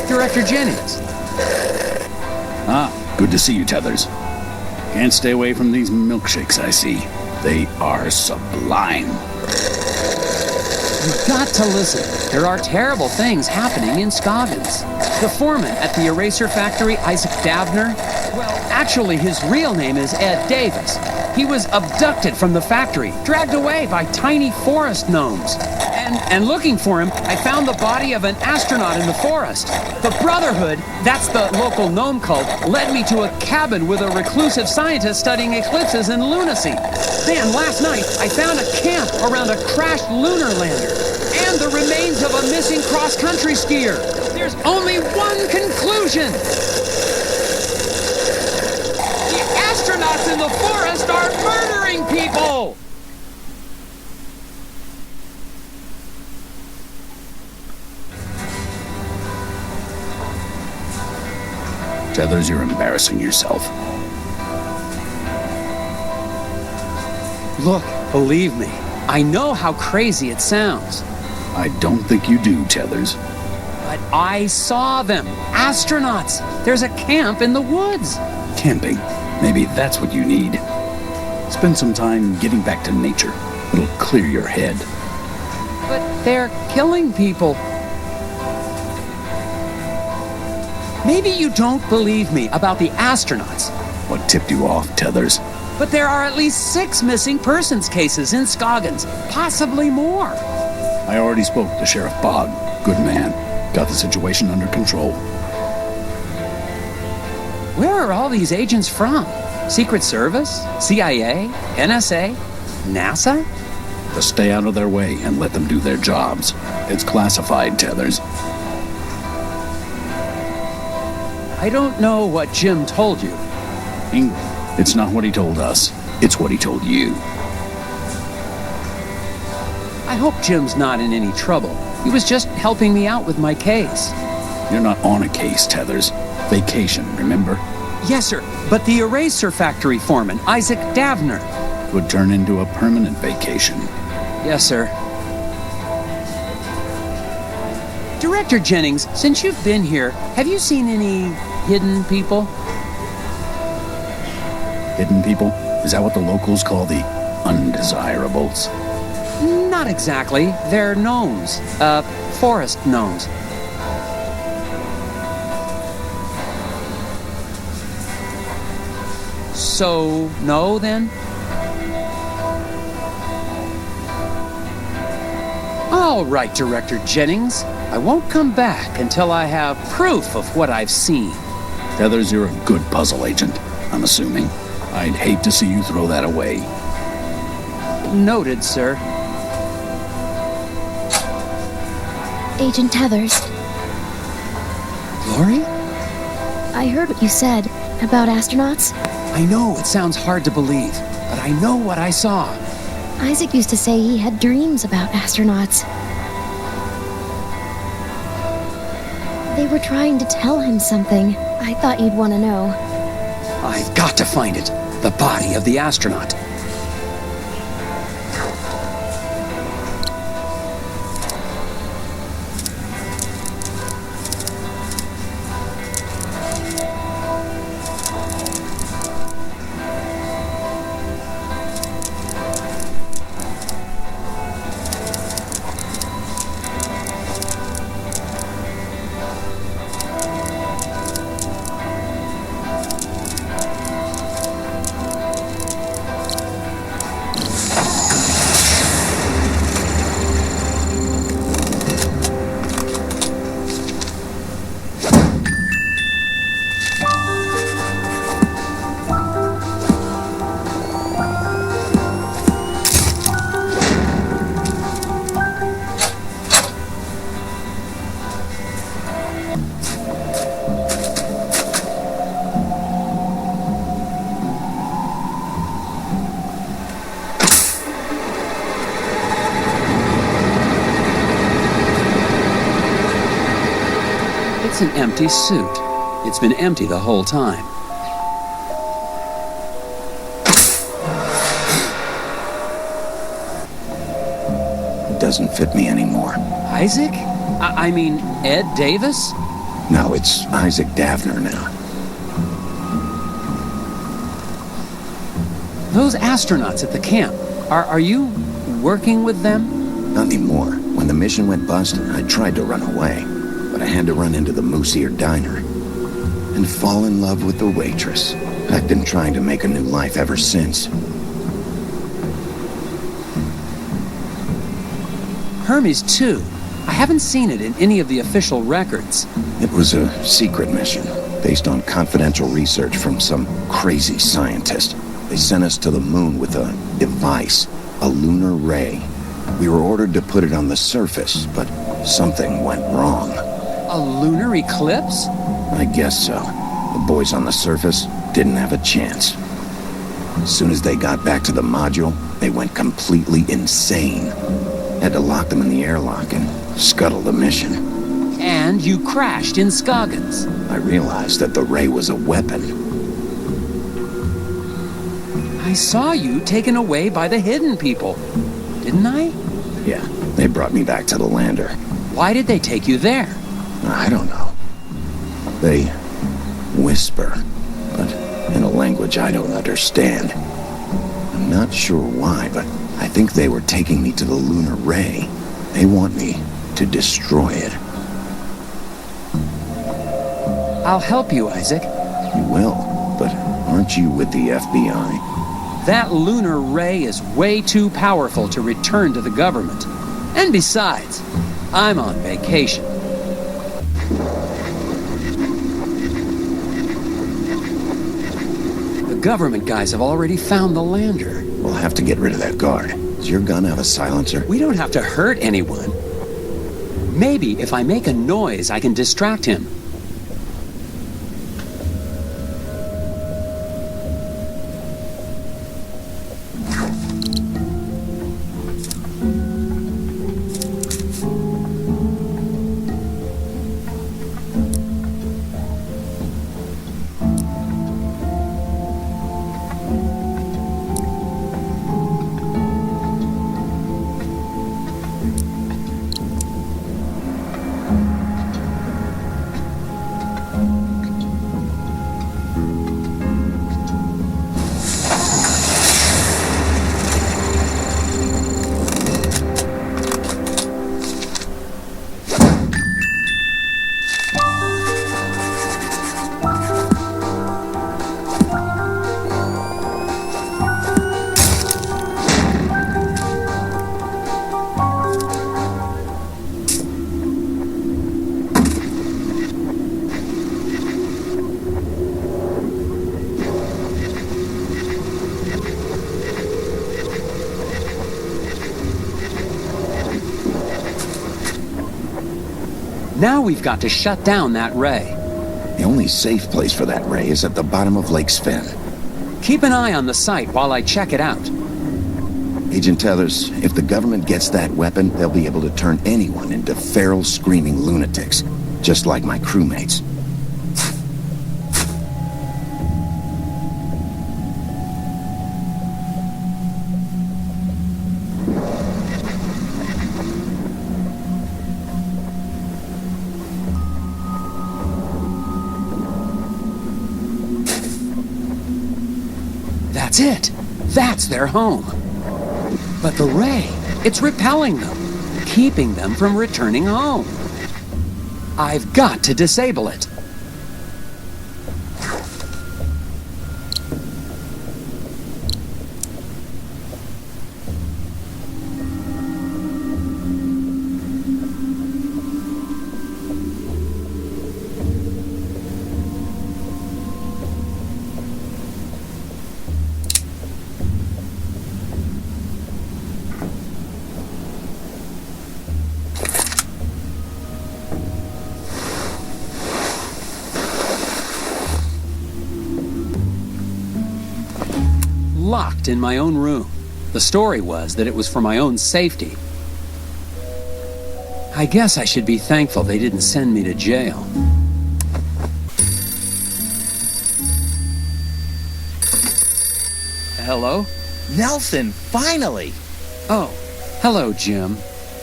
B: Director Jennings.
F: Ah, good to see you, Tethers. Can't stay away from these milkshakes, I see. They are sublime.
B: You've got to listen. There are terrible things happening in Scoggins. The foreman at the eraser factory, Isaac Davner, well, actually his real name is Ed Davis. He was abducted from the factory, dragged away by tiny forest gnomes. And looking for him, I found the body of an astronaut in the forest. The Brotherhood, that's the local gnome cult, led me to a cabin with a reclusive scientist studying eclipses and lunacy. Then, last night, I found a camp around a crashed lunar lander and the remains of a missing cross-country skier. There's only one conclusion. The astronauts in the forest are murdering people!
F: Tethers, you're embarrassing yourself.
B: Look, believe me, I know how crazy it sounds.
F: I don't think you do, Tethers.
B: But I saw them. Astronauts. There's a camp in the woods.
F: Camping. Maybe that's what you need. Spend some time getting back to nature. It'll clear your head.
B: But they're killing people. Maybe you don't believe me about the astronauts.
F: What tipped you off, Tethers?
B: But there are at least 6 missing persons cases in Scoggins. Possibly more.
F: I already spoke to Sheriff Bogg. Good man. Got the situation under control.
B: Where are all these agents from? Secret Service? CIA? NSA? NASA?
F: Just stay out of their way and let them do their jobs. It's classified, Tethers.
B: I don't know what Jim told you.
F: It's not what he told us. It's what he told you.
B: I hope Jim's not in any trouble. He was just helping me out with my case.
F: You're not on a case, Tethers. Vacation, remember?
B: Yes, sir. But the eraser factory foreman, Isaac Davner.
F: Could turn into a permanent vacation.
B: Yes, sir. Director Jennings, since you've been here, have you seen any hidden people?
F: Hidden people? Is that what the locals call the undesirables?
B: Not exactly. They're gnomes. Forest gnomes. So, no, then? All right, Director Jennings. I won't come back until I have proof of what I've seen.
F: Tethers, you're a good puzzle agent, I'm assuming. I'd hate to see you throw that away.
B: Noted, sir.
H: Agent Tethers,
B: Lori?
H: I heard what you said about astronauts.
B: I know it sounds hard to believe, but I know what I saw.
H: Isaac used to say he had dreams about astronauts. They were trying to tell him something. I thought you'd want to know.
B: I've got to find it. The body of the astronaut. It's an empty suit. It's been empty the whole time.
F: It doesn't fit me anymore.
B: Isaac? I mean, Ed Davis?
F: No, it's Isaac Davner now.
B: Those astronauts at the camp, are you working with them?
F: Not anymore. When the mission went bust, I tried to run away. But I had to run into the Moose Ear Diner and fall in love with the waitress. I've been trying to make a new life ever since.
B: Hermes 2. I haven't seen it in any of the official records.
F: It was a secret mission based on confidential research from some crazy scientist. They sent us to the moon with a device, a lunar ray. We were ordered to put it on the surface, but something went wrong.
B: A lunar eclipse?
F: I guess so. The boys on the surface didn't have a chance. As soon as they got back to the module, they went completely insane. Had to lock them in the airlock and scuttle the mission.
B: And you crashed in Scoggins.
F: I realized that the ray was a weapon.
B: I saw you taken away by the hidden people, didn't I?
F: Yeah, they brought me back to the lander.
B: Why did they take you there?
F: I don't know. They whisper, but in a language I don't understand. I'm not sure why, but I think they were taking me to the lunar ray. They want me to destroy it.
B: I'll help you, Isaac.
F: You will, but aren't you with the FBI?
B: That lunar ray is way too powerful to return to the government. And besides, I'm on vacation. The government guys have already found the lander.
F: We'll have to get rid of that guard. Does your gun have a silencer?
B: We don't have to hurt anyone. Maybe if I make a noise, I can distract him. Now we've got to shut down that ray.
K: The only safe place for that ray is at the bottom of Lake Sven.
B: Keep an eye on the site while I check it out.
K: Agent Tethers, if the government gets that weapon, they'll be able to turn anyone into feral, screaming lunatics, just like my crewmates.
B: That's it. That's their home. But the ray, it's repelling them, keeping them from returning home. I've got to disable it. Locked in my own room. The story was that it was for my own safety. I guess I should be thankful they didn't send me to jail. Hello?
C: Nelson, finally!
B: Oh, hello, Jim.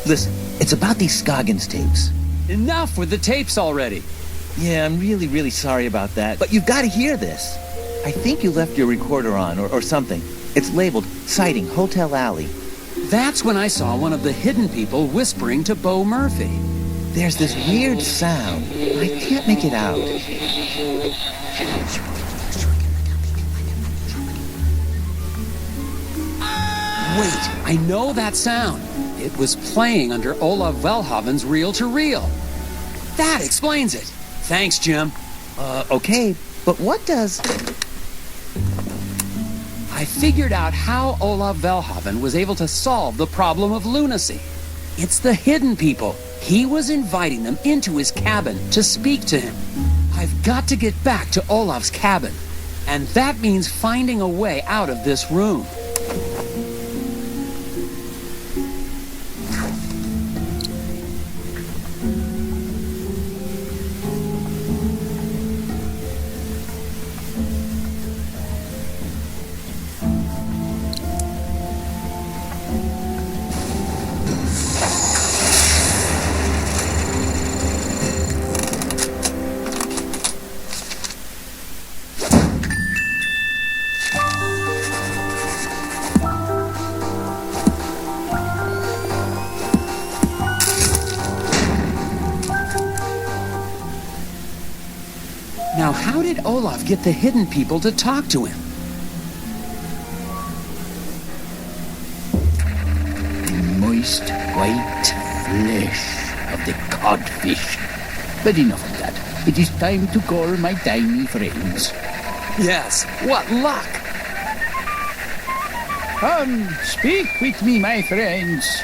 C: Listen, it's about these Scoggins tapes.
B: Enough with the tapes already.
C: Yeah, I'm really sorry about that, but you've got to hear this. I think you left your recorder on, or something. It's labeled Sighting Hotel Alley.
B: That's when I saw one of the hidden people whispering to Bo Murphy.
C: There's this weird sound. I can't make it out.
B: Wait, I know that sound. It was playing under Olav Velhaven's reel-to-reel. That explains it. Thanks, Jim.
C: Okay, but what does...
B: I figured out how Olav Velhaven was able to solve the problem of lunacy. It's the hidden people. He was inviting them into his cabin to speak to him. I've got to get back to Olav's cabin, and that means finding a way out of this room. Now, how did Olav get the hidden people to talk to him?
L: The moist white flesh of the codfish. But enough of that. It is time to call my tiny friends.
B: Yes, what luck!
L: Come, speak with me, my friends.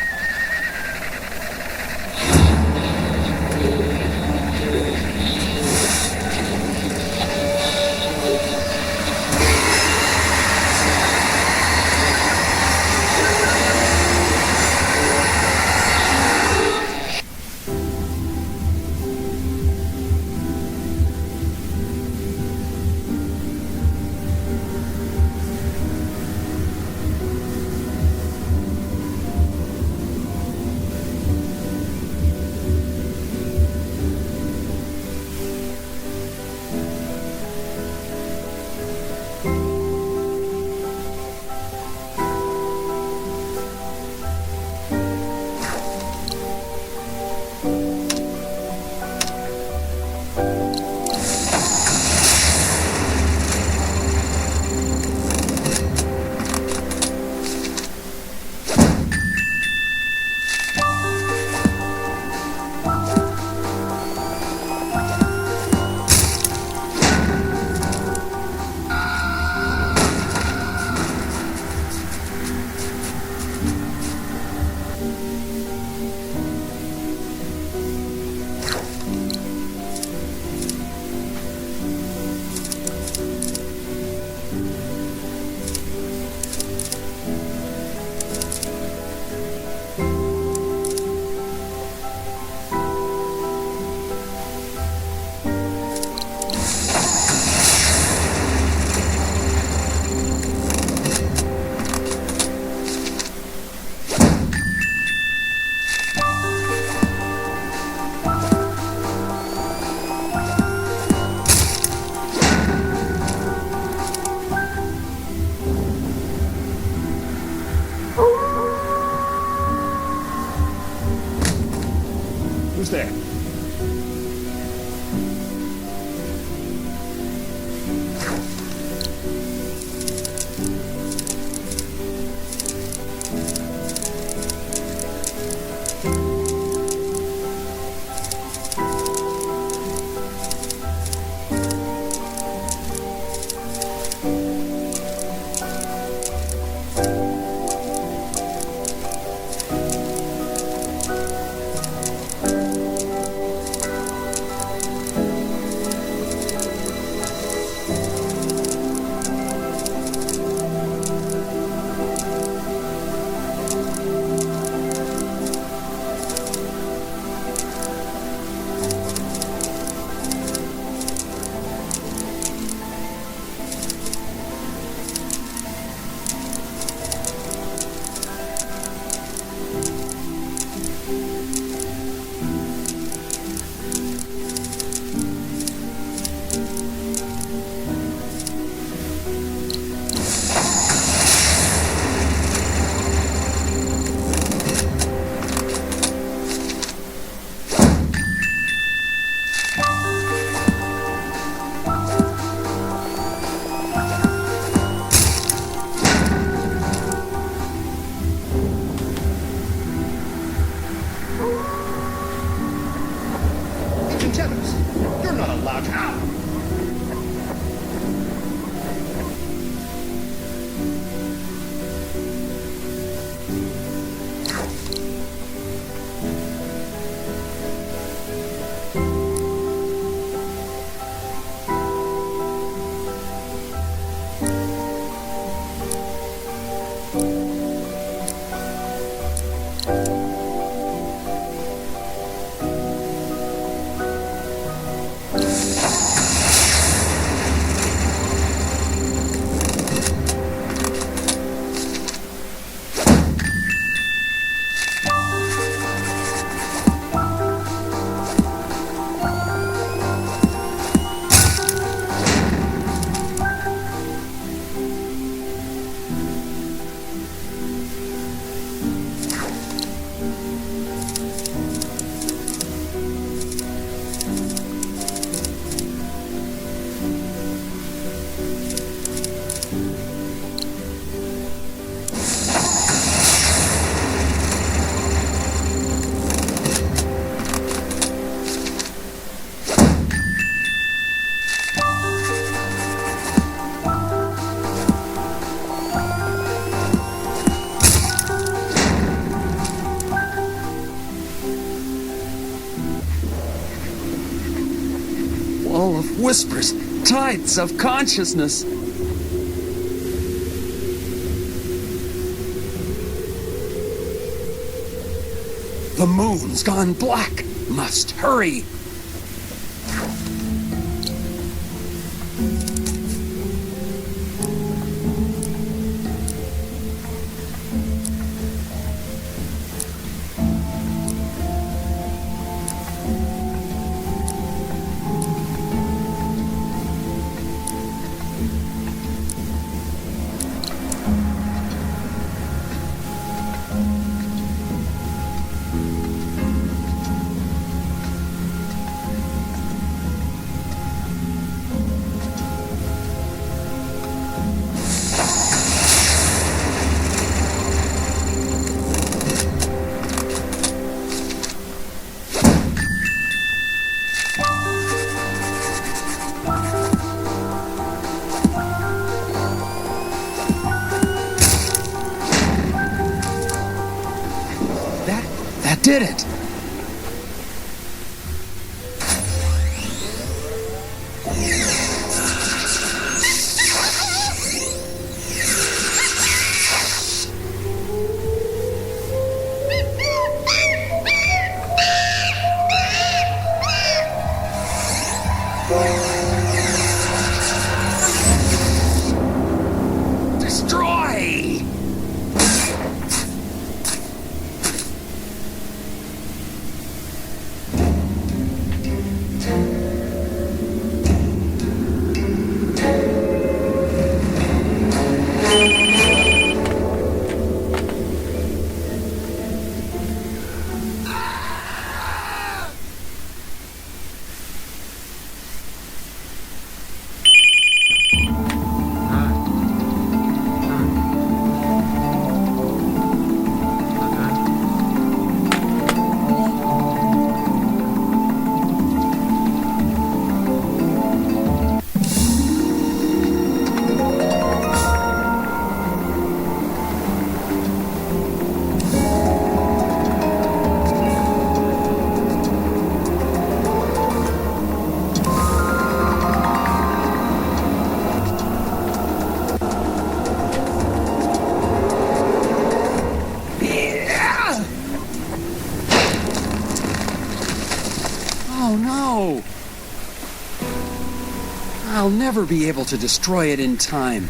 F: office. You're not allowed out.
B: Wall of whispers, tides of consciousness. The moon's gone black. Must hurry. That did it. Destroy! Oh no! I'll never be able to destroy it in time.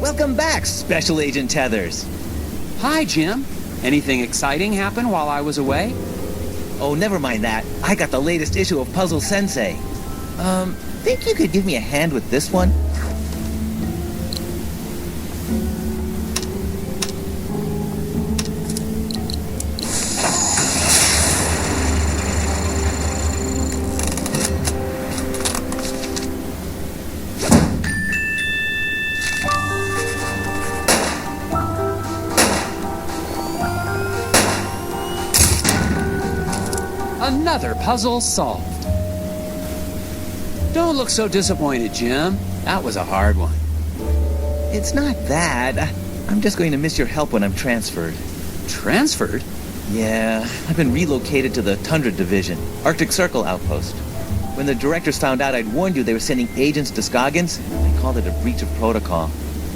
C: Welcome back, Special Agent Tethers.
B: Hi, Jim. Anything exciting happen while I was away?
C: Oh, never mind that. I got the latest issue of Puzzle Sensei. Think you could give me a hand with this one?
B: Another puzzle solved. Don't look so disappointed, Jim. That was a hard one.
C: It's not that. I'm just going to miss your help when I'm transferred.
B: Transferred?
C: Yeah, I've been relocated to the Tundra Division, Arctic Circle outpost. When the directors found out I'd warned you they were sending agents to Scoggins, they called it a breach of protocol.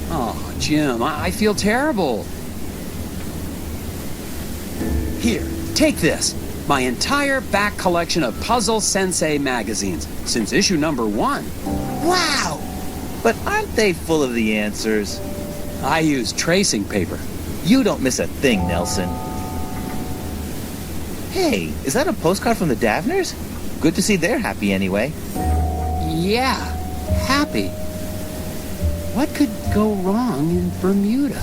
B: Oh, Jim, I feel terrible. Here, take this. My entire back collection of Puzzle Sensei magazines, since issue number 1.
C: Wow! But aren't they full of the answers?
B: I use tracing paper.
C: You don't miss a thing, Nelson. Hey, is that a postcard from the Davners? Good to see they're happy anyway.
B: Yeah, happy. What could go wrong in Bermuda?